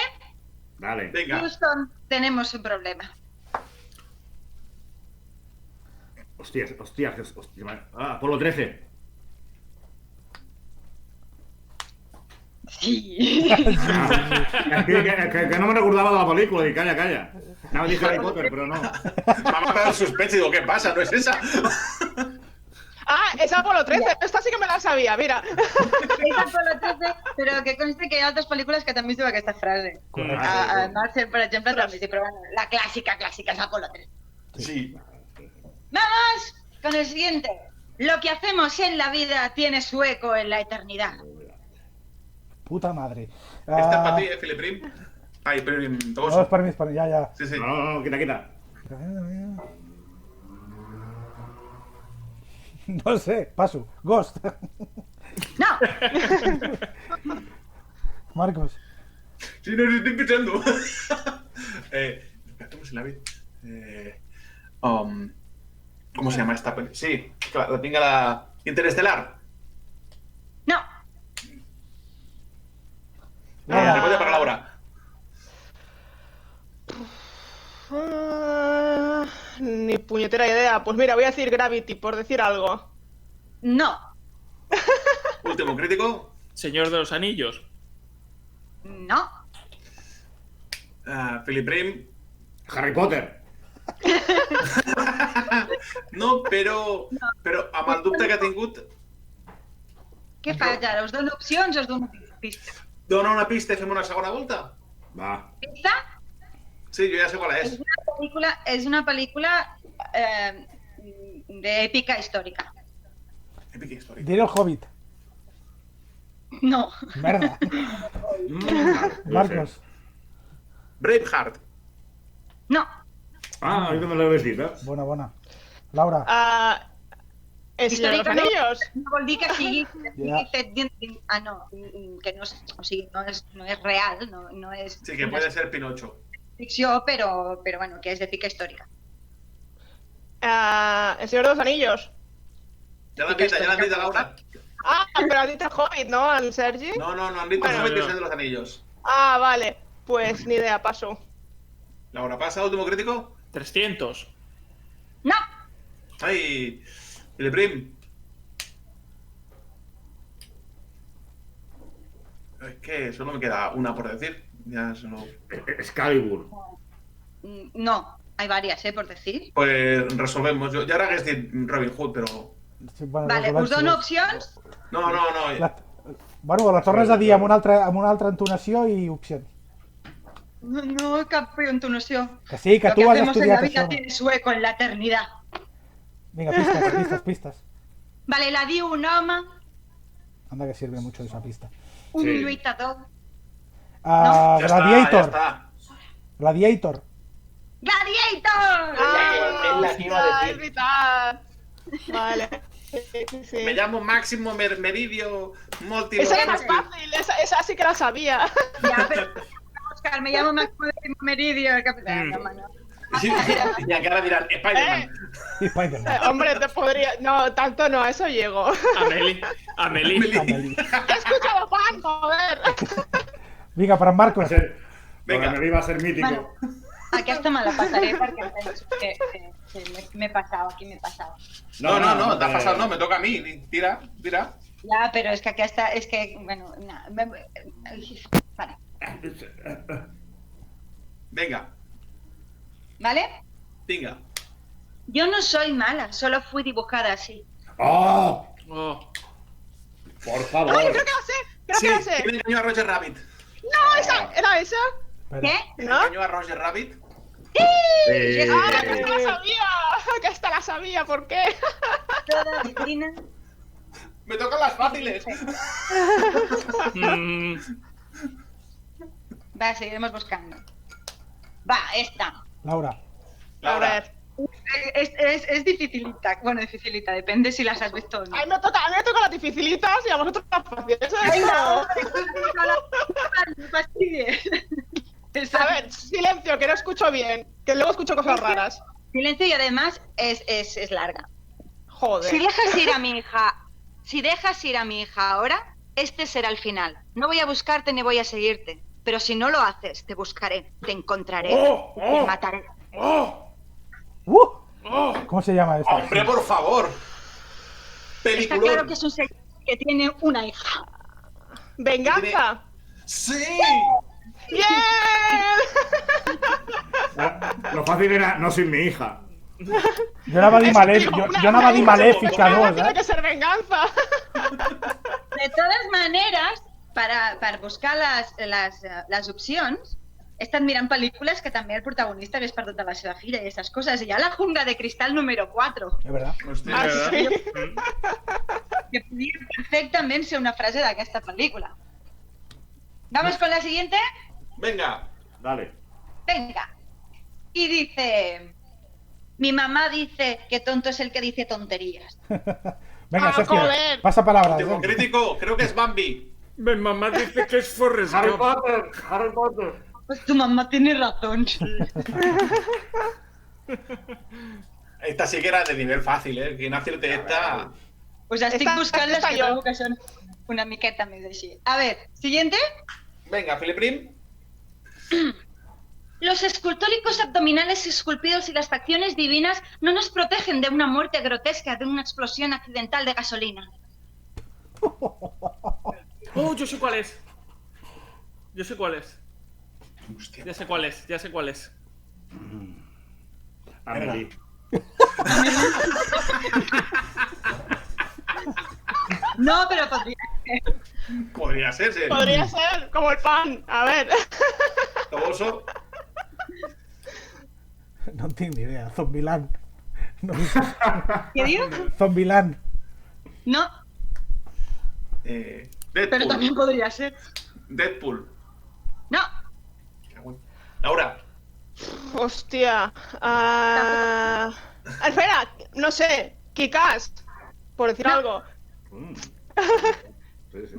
Dale. Vinga. Houston, tenemos un problema. Hòstia. Apolo 13. Sí. Que no me recordava de la pel·lícula. Dic, calla. Anava a dir Harry Potter, però no. M'ha matat el suspense i digo, ¿qué pasa? ¿No es esa? Es Apolo 13, esta sí que me la sabía, mira. Es Apolo 13, pero que conste que hi ha altres pel·lícules que també es diu aquesta frase. A Marcel, per exemple, també es diu, però bueno, la clásica es Apolo 13. Sí. ¡Vamos! Con el siguiente. Lo que hacemos en la vida tiene su eco en la eternidad. Puta madre. Este és per ti, Philip Prim. Ai, Prim, Togoso. No, és per mi, ja. Sí. No, quita. No sé, paso. Ghost. ¡No! Marcos. Sí, no, estoy pensando. ¿Cómo se la ve? ¿Cómo se llama esta peli? Sí, claro, la tenga la... Interestelar. ¡No! Recuerda para Laura. Ni puñetera idea. Pues mira, voy a decir Gravity, por decir algo. ¡No! Último crítico. Señor de los Anillos. ¡No! Philip Prim. Harry Potter. No, però amb el dubte que ha tingut... Què faig ara? Us dono opcions o us dono pistes? Dona una pista i fem una segona volta. Va. ¿Pista? Sí, jo ja sé qual és. Es una película de épica histórica. Èpica històrica. Diré el Hobbit. No. Merda. Marcos. Braveheart. No. Ah, jo també l'he dit, Bona. Laura. El Señor de los Anillos. No vol dir que sigui fet dins... no, que no és, o sigui, no és real, no és... Sí, que puede ser Pinocho. Ficció, però bueno, que és d'èpica històrica. El Señor de los Anillos. Ja l'han dit, Laura. Pero has dicho el Hobbit, ¿no? ¿El Sergi? No, han dit el Hobbit y el Señor de los Anillos. Vale. Pues ni idea, paso. Laura, ¿pasa? ¿Último crítico? 300. No. Ay, Philip Prim. Es que solo me queda una por decir. Ya solo... Excalibur. No, hay varias, por decir. Pues resolvemos. Jo ara hagués dit Robin Hood, però... Sí, bueno, vale, us dono opcions? No. Bueno, la tornes a dir amb una altra entonació i opcions. No, cap entonació. Que sí, que tu has estudiat això. Lo que hacemos en la vida tiene su eco en la eternidad. Vinga, pistas. Vale, la diu un home. Anda que sirve mucho esa pista. Un lluitador. Gladiator. ¡Gladiator! Es la que iba a decir. Es verdad. Vale. Sí. Me llamo Máximo Meridio Multi. Esa era más fácil, esa sí que la sabía. Ya, pero Oscar, me llamo Máximo Meridio, el capitán. Y acá dirán Spider-Man. Hombre, te podría... No, tanto no, a eso llego. Amelie. He escuchado Juan, joder. Vinga, per en Marcos. Venga, Amelie va a ser mítico. Bueno, aquesta me la passaré perquè penso que m'he passat, aquí m'he passat. No, t'ha passat, no, me toca a mí. Tira. Ja, però és que aquesta... És que, bueno... Vale. Venga, ¿Vale? venga. Yo no soy mala, solo fui dibujada así. Oh! Oh. Por favor. ¡Ay, creo que la sé! Creo que la sé. ¿Quién engañó a Roger Rabbit? No, esa, ¿era esa? ¿Qué? ¿Quién ¿No? engañó a Roger Rabbit? ¡Ah, que esta la sabía! ¡Que esta la sabía! ¿Por qué? Toda Cristina. Me tocan las fáciles. Va, seguiremos buscando. Va, esta. Laura. A Laura. ver. Es dificilita. Bueno, dificilita, depende si las has visto o no. A mí me toca las dificilitas y a vosotros las fáciles. Venga, no fastidies. A ver, silencio, que no escucho bien. Que luego escucho cosas raras. Silencio y además es larga. Joder. Si dejas ir a mi hija ahora, este será el final. No voy a buscarte ni voy a seguirte. Pero si no lo haces, te buscaré, te encontraré, te mataré. ¿Cómo se llama esta? ¡Hombre, por favor! Está Peliculón. claro que es un señor que tiene una hija. ¡Venganza! ¡Sí! ¡Bien! Lo fácil era no sin mi hija. Jo anava a dir jo anava a dir Malèfica 2, Tiene que ser venganza. De todas maneres, per buscar les opcions, he estat mirant pel·lícules que també el protagonista hagués perdut de la seva filla i aquestes coses. Hi ha la jungla de cristal número 4, És veritat. Hostia, Ah, ¿verdad? sí. que podria perfectament ser una frase d'aquesta pel·lícula. ¿Vamos con la siguiente? Venga. Dale. Venga. Y dice... Mi mamá dice que tonto es el que dice tonterías. Venga, Ah, Sergio, joder. pasa palabras. Último crítico, creo que es Bambi. Mi mamá dice que es Forrest Harry Gump. Potter, Harry Potter. Pues tu mamá tiene razón. Esta sí que era de nivel fácil, ¿eh? Quien acierte esta... Pues estic Esta- buscant les esta que jo. trobo que són una miqueta més així. A ver, siguiente. Venga, Filiprim. Los escultóricos abdominales esculpidos y las facciones divinas no nos protegen de una muerte grotesca de una explosión accidental de gasolina. Oh, yo sé cuál es. Yo sé cuál es. Hostia. Ya sé cuál es, ya sé cuál es. Amelie. No, pero podría. Podría ser, sí. Podría ser como el pan. A ver. Toboso. No en tinc ni idea. Zombieland. No, ¿Qué digo? Zombieland. No, Deadpool. pero también podría ser. Deadpool. No, Laura. Hostia. Espera, no sé. Kikas. Por decir No. algo. Sí, sí.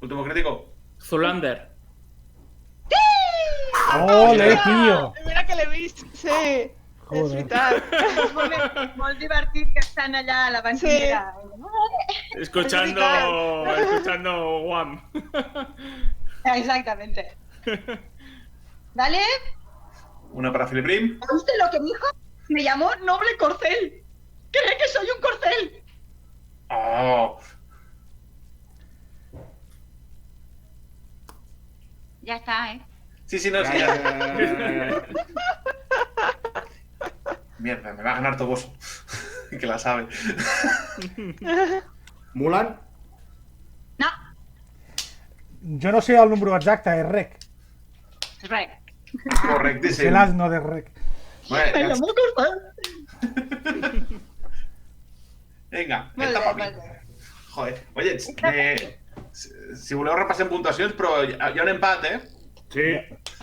Último crítico. Zulander. Ole, tío. Mira que l'he vist. Sí. És Joder. veritat. molt divertit que estan allà a la banquera. Escuchando Guam. Exactamente. ¿Vale? Una para Filiprim. ¿Sabe usted lo que dijo? Me llamó Noble Corcel. Cree que soy un corcel. Oh. Ya está, ¿eh? Sí, sí, no, sí. Ya. Mierda, me va a ganar Toboso. Que la sabe. Mulan? No, Jo no sé el número exacte, és rec. res. És Correctísimo. l'asno de rec. Bueno, Me llamó Corcel. venga, Molt esta bé, pa' mí. molt bé. Joder, oye, si voleu repassem puntuacions, però hi ha un empat, ¿eh? Sí,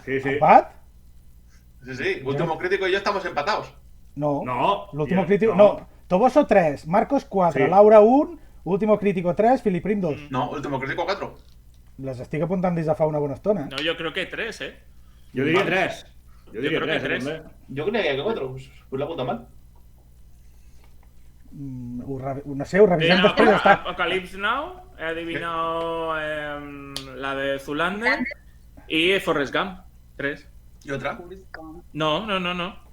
sí, sí. Empat? Sí, sí, último crítico y yo estamos empatados. No. No. L'último ja, crítico... No. Toboso 3, Marcos 4, Sí. Laura 1, último crítico 3, Filiprim 2. No, último crítico 4. Les estic apuntant des de fa una bona estona. No, yo creo que 3, ¿eh? Jo diria 3. Jo diria creo que 3, tres. també. Yo creía que 4, pues la apunta mal. No sé, ho revisem després. Mira, Està... Apocalypse Now, he adivinado la de Zulander y Forrest Gump. 3. ¿Y otra? No.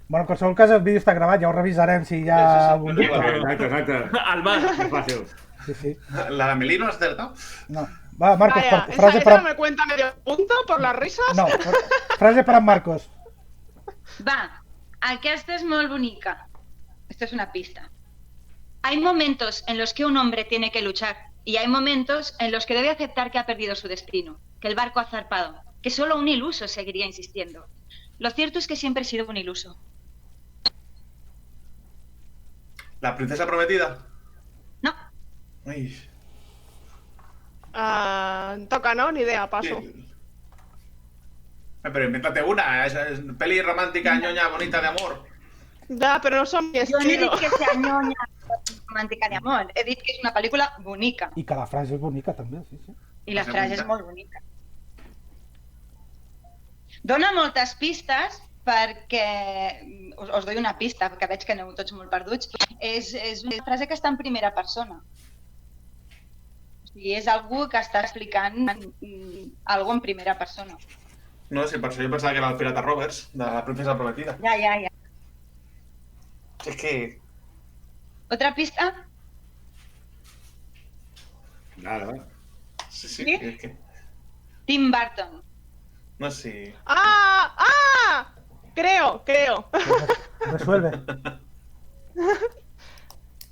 Bueno, en qualsevol cas el vídeo està gravat, ja ho revisarem si hi ha Sí, sí, sí, algun però dubte. digue. Exacte, exacte. Al bar. És fàcil. Sí, sí. ¿La de Melino has acertado? No. Va, Marcos, Vaya, frase ¿esa para... no me cuenta medio punto por las risas? No, frase para Marcos. Va, aquesta es molt bonica. Esto es una pista. Hay momentos en los que un hombre tiene que luchar y hay momentos en los que debe aceptar que ha perdido su destino, que el barco ha zarpado, que solo un iluso seguiría insistiendo. Lo cierto es que siempre he sido un iluso. ¿La princesa prometida? No, Ay, Toca, ¿no? Ni idea, paso. sí. Pero invéntate una, es peli romántica, ñoña, bonita de amor. Ya, pero no son mi jo no he estilo. dit que sea ñoña romàntica de amor. He dit que és una pel·lícula bonica. I que la frase és bonica, també, sí, sí. I la Va ser frase és bonica. molt bonica. Dona moltes pistes perquè... Us doy una pista, que veig que aneu tots molt perduts. És una frase que està en primera persona. O sigui, és algú que està explicant algo en primera persona. No sé, per això jo pensava que era el Pirata Roberts, de la princesa prometida. Ja. Es que... Otra pista? Nada. Sí, ¿Sí? es que... Tim Burton. No sé. ¡Ah! Creo. Resuelve.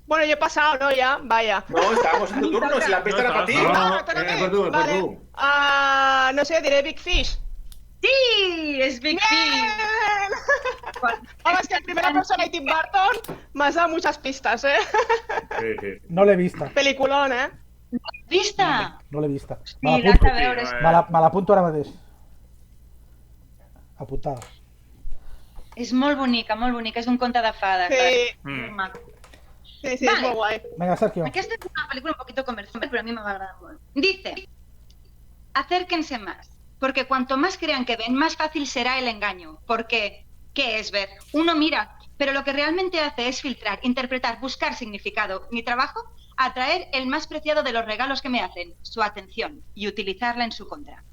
Bueno, yo he pasado, ¿no? Ya, vaya. No, estábamos en tu turno, si la pista era para ti. No, toca a mí. per tu. Vale. No sé, diré Big Fish. Sí, és Big Fish. Ahora es que en primera persona y Tim Burton me has dado muchas pistas, ¿eh? Sí. No l'he vista. Peliculón, ¿eh? Vista? No l'he vista. Sí, Me l'has l'apunto. de veure. Me l'apunto ara mateix. Apuntada. És molt bonica, molt bonica. És un conte de fades. Sí. Molt maco. Sí, es Vale. muy guay. Venga, Sergio. Aquesta és una pel·lícula un poquito comercial, pero a mí me va a agradar mucho. Dice, acérquense más, porque cuanto más crean que ven, más fácil será el engaño. Porque, ¿qué es ver? Uno mira, pero lo que realmente hace es filtrar, interpretar, buscar significado. Mi trabajo, atraer el más preciado de los regalos que me hacen, su atención, y utilizarla en su contra.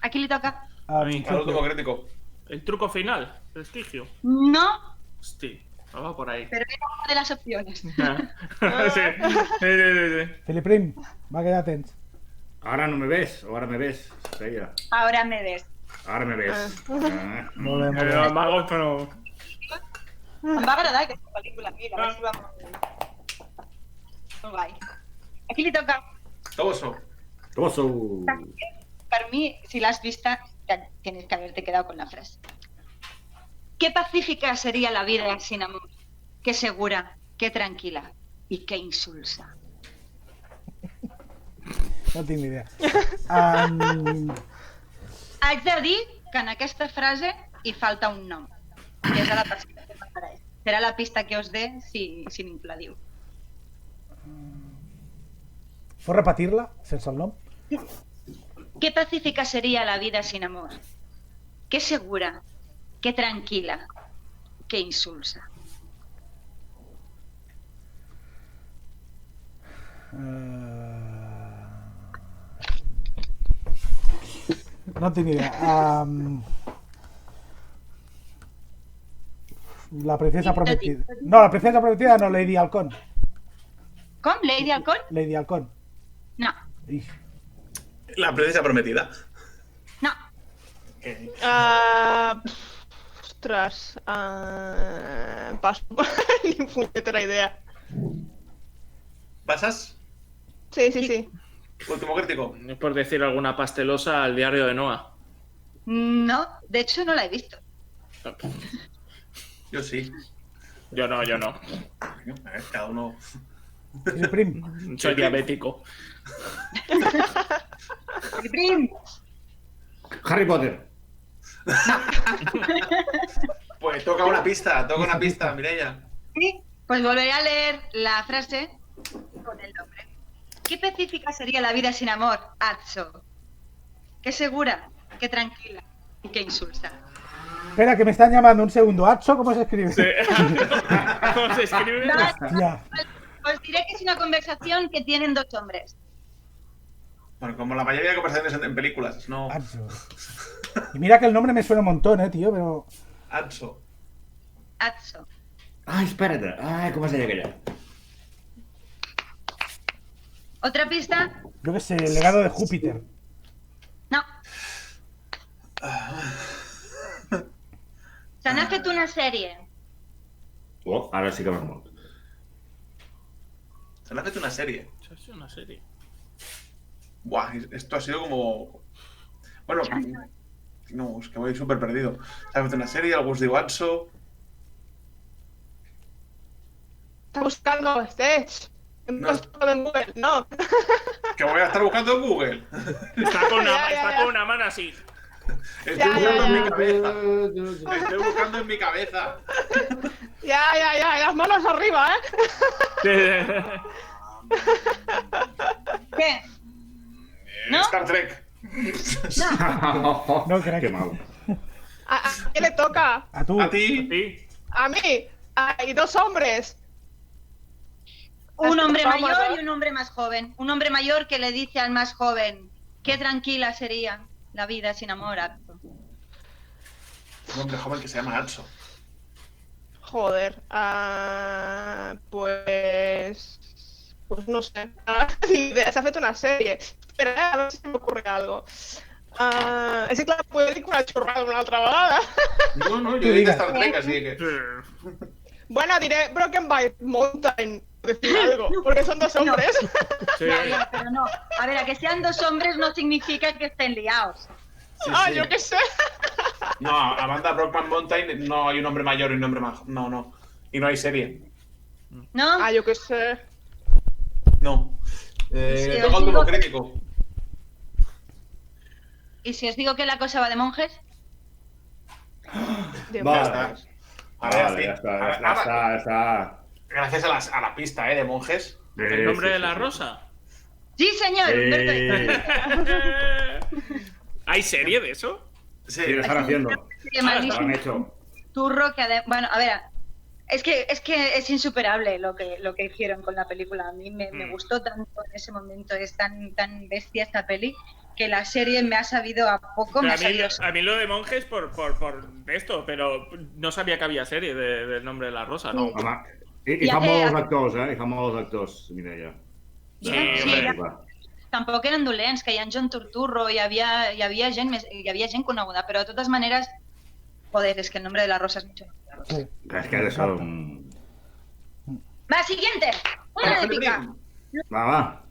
¿A quién le toca? A mí, mi Al último Sergio. crítico. El truco final, prestigio. No, Hostia, va por ahí. pero era una de las opciones. Sí. Filip Prim, va que ja tens. Ara no me ves, o ara me ves? Feia. Ahora me ves. Ara me ves. Molt bé, molt bé. Mago, però... Em va agradar aquesta pel·lícula, mira, a veure si va molt guai. A qui li toca? Toboso. Toso. Para mí, si la has visto, tienes que haberte quedado con la frase. Qué pacífica sería la vida sin amor. Qué segura, qué tranquila y qué insulsa. No tinc ni idea. Haig de dir que en aquesta frase hi falta un nom. I és a la persona que m'apareix. Serà la pista que us dé si m'impladiu. Pots repetir-la, sense el nom? Qué pacífica sería la vida sin amor. Qué segura, qué tranquila, qué insulsa. No tinc ni idea. La princesa prometida. No, la princesa prometida no, Lady Halcón. Com? Lady Halcón? Lady Halcón. No, Ix. La princesa prometida. no. Ostras. Paso. Ni puñetera idea. ¿Pasas? Sí. Último crítico. Por decir alguna pastelosa al diario de Noah. No, de hecho no la he visto. Yo sí. Yo no. A ver, cada uno... Filip Prim. Soy diabético. Prim. Harry Potter. Pues toca una pista, Mireia. Sí, pues volveré a leer la frase con el nombre. Qué pacífica sería la vida sin amor, Atso. Qué segura, qué tranquila y qué insulsa. Espera, que me están llamando. Un segundo. ¿Atso cómo se escribe? Sí. ¿Cómo se escribe? Hostia. Os diré que es una conversación que tienen dos hombres. Bueno, como la mayoría de conversaciones en películas, no... Atso. Y mira que el nombre me suena un montón, tío, pero... Atso. Atso. Ai, espera't. Ai, com es deia aquella? ¿Otra pista? Yo qué sé, el legado de Júpiter. No. Se n'ha fet una sèrie. Oh, ara sí que m'ha molt. Se le ha hecho una serie. Se ha hecho una serie. Buah, esto ha sido como... Bueno, no, es que voy súper perdido. Se ha hecho una serie, el Gus Di Guazzo... Está buscando Stitch. No. En Google, no. Que voy a estar buscando en Google. Está con Ya. una mano así. Estoy Ya, buscando ya, en mi ya. cabeza. Estoy buscando en mi cabeza. Ya, las manos arriba, ¿Qué? ¿No? Star Trek. No crec. Que mal. ¿A quién le toca? A tu. A ti. Sí. A mí. Y dos hombres. Un hombre Vamos, mayor ¿no? y un hombre más joven. Un hombre mayor que le dice al más joven, qué tranquila sería la vida sin amor. Atso. Un hombre joven que se llama Atso. Joder. Pues no sé. Ni idea. Se ha hecho una serie. Espera, a ver si se me ocurre algo. És que la pel·lícula xorrada una altra vegada. No, yo Que digo diga. Star Trek, así que... Bueno, diré Broken by Mountain, por decir algo, porque son dos hombres. Sí. Ya, pero no. A ver, a que sean dos hombres no significa que estén liados. Sí, sí. Yo qué sé. No, a banda Brockman Mountain no hay un hombre mayor y un hombre más. No. Y no hay serie. ¿No? Yo qué sé. No. Sí, Toca os un digo tubo que- crítico. ¿Y si os digo que la cosa va de monjes? Dios Va. mío. Ya está. Ahora Vale, sí. ja està, Ahora- ja està, ahora- ja està. Gracias a la pista, de monjes. ¿El nombre de la rosa? Sí, señor. Humberto. ¿Hay serie de eso? Sí, Sí, lo están haciendo. Qué Lo han malísimo hecho. turro que bueno, a ver, es que es insuperable lo que hicieron con la película. A mí me gustó tanto en ese momento, es tan bestia esta peli, que la serie me ha sabido a poco, me Pero ha sabido... a mí lo de monjes por esto, pero no sabía que había serie del nombre de la rosa, ¿no? Home, i I fa hace- molts actors, I fa molts actors, Mireia. Sí, Sí, hombre. ja. Tampoc eren dolents, que hi ha en John Turturro, hi havia gent coneguda, però de totes maneres, joder, es que el nombre de la rosa es mucho. Sí. És que ara són... Va, siguiente. Una de pica. Va.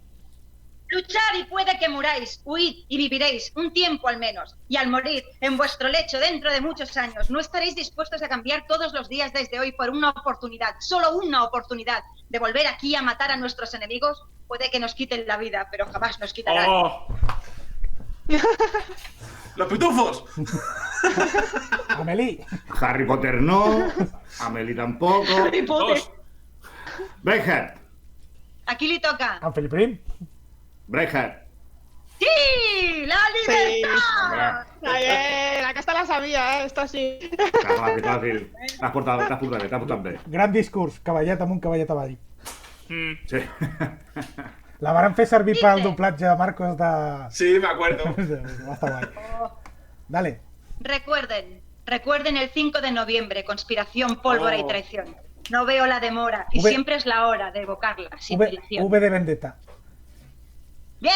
Luchad y puede que muráis, huid y viviréis un tiempo al menos, y al morir en vuestro lecho dentro de muchos años, no estaréis dispuestos a cambiar todos los días desde hoy por una oportunidad, solo una oportunidad, de volver aquí a matar a nuestros enemigos. Puede que nos quiten la vida, pero jamás nos quitarán. ¡Oh! ¡Los pitufos! Amelie. Harry Potter no, Amelie tampoco. Harry Potter. Dos. Braveheart. Aquí le toca. En Felip Prim. Braveheart. ¡Sí! ¡La libertad! Aquesta la sabia, Esta sí. Fàcil, fàcil. T'has portat bé. Gran discurs, cavallet amunt, cavallet avall. Sí. La varen fer servir pel doblatge de Marcos de... Sí, me acuerdo. Va estar guai. Dale. Recuerden el 5 de noviembre, conspiración, pólvora y traición. No veo la demora y V- siempre es la hora de evocarla sin V, dilación. v de Vendetta. ¡Bien!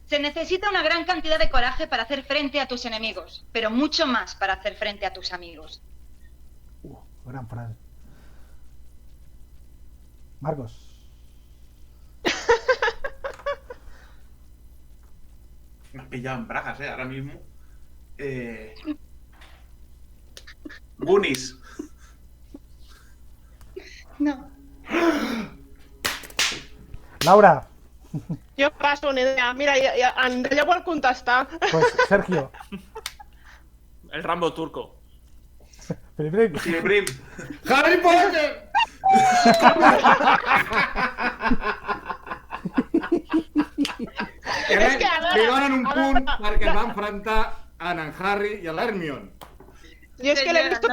Se necesita una gran cantidad de coraje para hacer frente a tus enemigos, pero mucho más para hacer frente a tus amigos. Gran frase. Marcos. Me has pillado en bragas, ahora mismo. Goonies. No. Laura. Jo passo una idea. Mira, en ella vol contestar. Pues Sergio. El Rambo turco. Felip Prim. Sí, Prim. Harry Potter! Que És que, a veure, li donen un a punt veure. perquè es va enfrontar en Harry i a l'Hermione. Y es que le he visto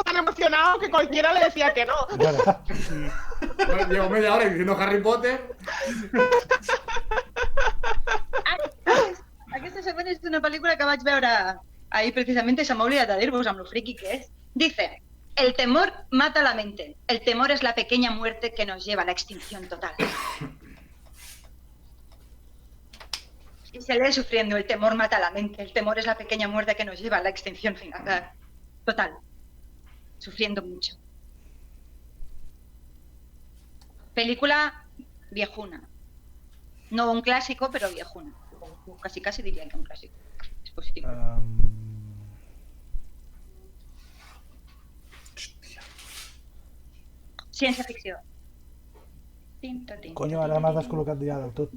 tan emocionado que cualquiera le decía que no. Bueno, Bueno, llevo media hora diciendo Harry Potter. Aquesta següent és una pel·lícula que vaig veure ahí precisamente se m'ha oblidat de dir-vos amb lo friki que és. Dice, el temor mata la mente. El temor es la pequeña muerte que nos lleva a la extinción total. Y se lee sufriendo, el temor mata la mente. El temor es la pequeña muerte que nos lleva a la extinción final. Total. Sufriendo mucho. Película viejuna. No un clásico, pero viejuna. Casi diría que un clásico. Es positivo. Ciència ficció. Coño, ara m'has descol·locat ja del tot.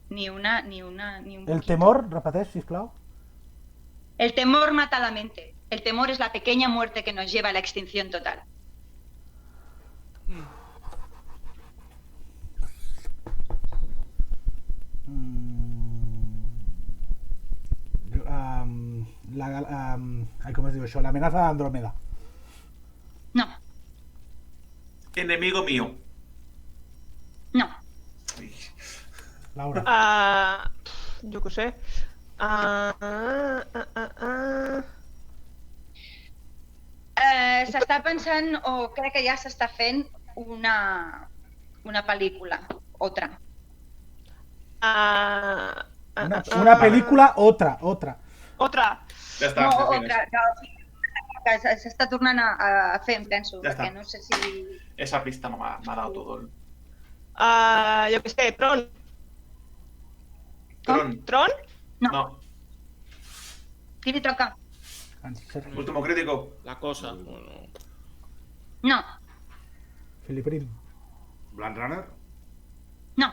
Ni un El poquito. temor, repeteix, sisplau. El temor mata la mente. El temor es la pequeña muerte que nos lleva a la extinción total. Com es diu això? L'amenaça d'Andròmeda. No, Enemigo mío. no. Laura. Jo què sé. S'està pensant, o crec que ja s'està fent, una pel·lícula. Otra. Una pel·lícula, otra. Otra. Ja està. No, ja otra. tienes. No, que s'està tornant a fer, em penso, Ja perquè està. no sé si... Esa pista m'ha dado todo. Jo què sé, Tron. Tron. Tron? No. Qui li toca? Último crítico. La cosa. No, Philip Prim. Blade Runner? no.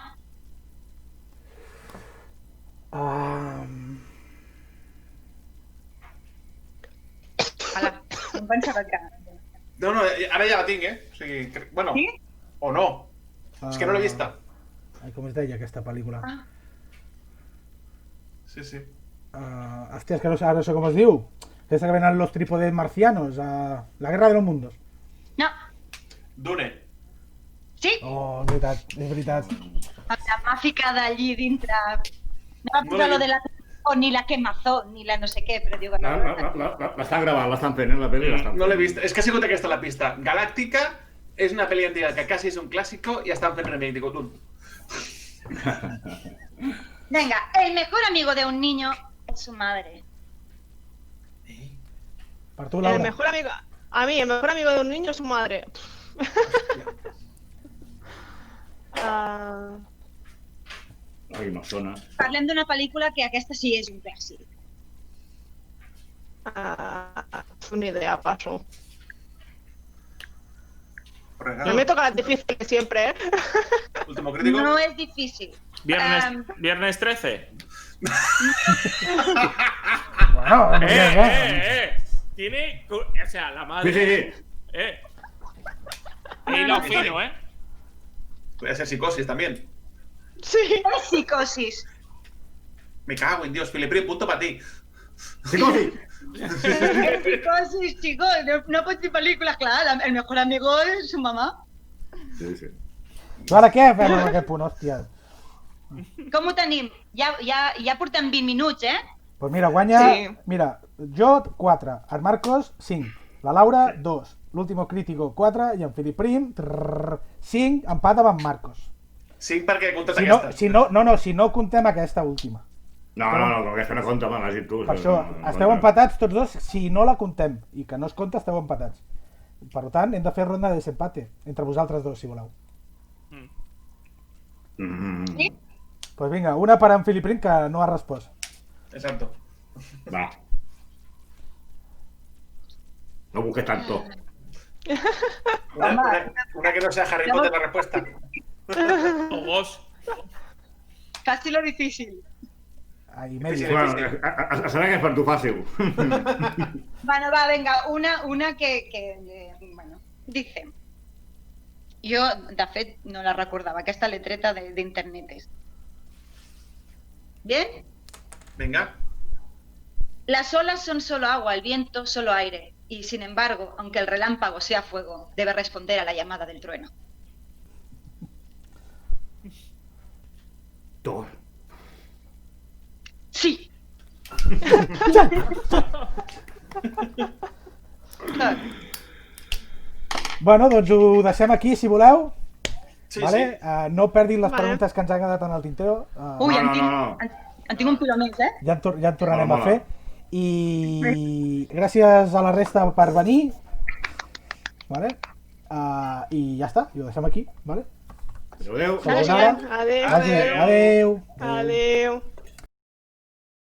Hola, em pensava que... No, ara ja la tinc, O sigui, bueno, Sí? o no. És que no l'he vista. Com es deia aquesta pel·lícula? Sí, sí. Hòstia, és que ara no sé com es diu. Aquesta que venen los trípodes marcianos. La guerra de los mundos. No, Dune. sí? Oh, és veritat. Amb la màfica d'allí dintre. No va posar lo de la... ni la quemazón, ni la no sé què, però diu que no. L'estan gravant, l'estan fent, la pel·li l'estan fent. No l'he vist. És que ha sigut aquesta la pista. Galàctica és una pel·li antiga que quasi és un clàssico i estan fent remake. Digo, tu. Venga, el mejor amigo de un niño es su madre. Per tu, El Laura. mejor amigo... A mí, el mejor amigo de un niño es su madre. Ai, no sona. Parlem d'una pel·lícula que aquesta sí és un clàssic. Una idea, paso. Regalo. No me toca las difíciles siempre, ¿eh? Último crítico. No és difícil. Viernes 13. Bueno, Tiene... O sea, la madre... Sí. Y lo fino, Puede ser psicosis también. Sí. És psicosis. Me cago en Dios, Philip Prim, punto para ti. Psicosis! És psicosis, chicos. No pots dir pel·lícules, clar. El mejor amigo és su mamà. Sí. Ara què fem amb aquest punt, hòstia? Com ho tenim? Ja portem 20 minuts, Pues mira, guanya... Sí. Mira, jo 4, el Marcos 5, la Laura 2, l'último crítico 4 i en Philip Prim 5, empat amb en Marcos. 5 perquè comptes Si no, aquesta. si no contem aquesta última. No, com aquesta no compta, me l'has dit tu. Per això, esteu empatats tots dos si no la contem, i que no es compta esteu empatats. Per tant, hem de fer ronda de desempate entre vosaltres dos, si voleu. Sí? Pues vinga, una per en Philip Prim que no ha respost. Exacto. Va. No busques tanto. Una que no sea Harry Potter la respuesta. O vos. Casi lo difícil. Ahí medio. Bueno, a saber que és per tu fàcil. Bueno, va, venga, una que bueno, dice... Jo, de fet, no la recordava, aquesta letreta d'internet. ¿Bien? Venga. Las olas son solo agua, el viento solo aire. Y sin embargo, aunque el relámpago sea fuego, debe responder a la llamada del trueno. Thor. Sí. Bueno, doncs ho deixem aquí, si voleu. Sí, Vale? No perdin les Vale. preguntes que ens han quedat en el tintero. Ui, No. en tinc un piló més, eh? Ja en tornarem Mola, a fer. I gràcies a la resta per venir. Vale? I ja està, i ho deixem aquí. Vale? Adéu. Adéu. Adéu. Adéu. Adéu.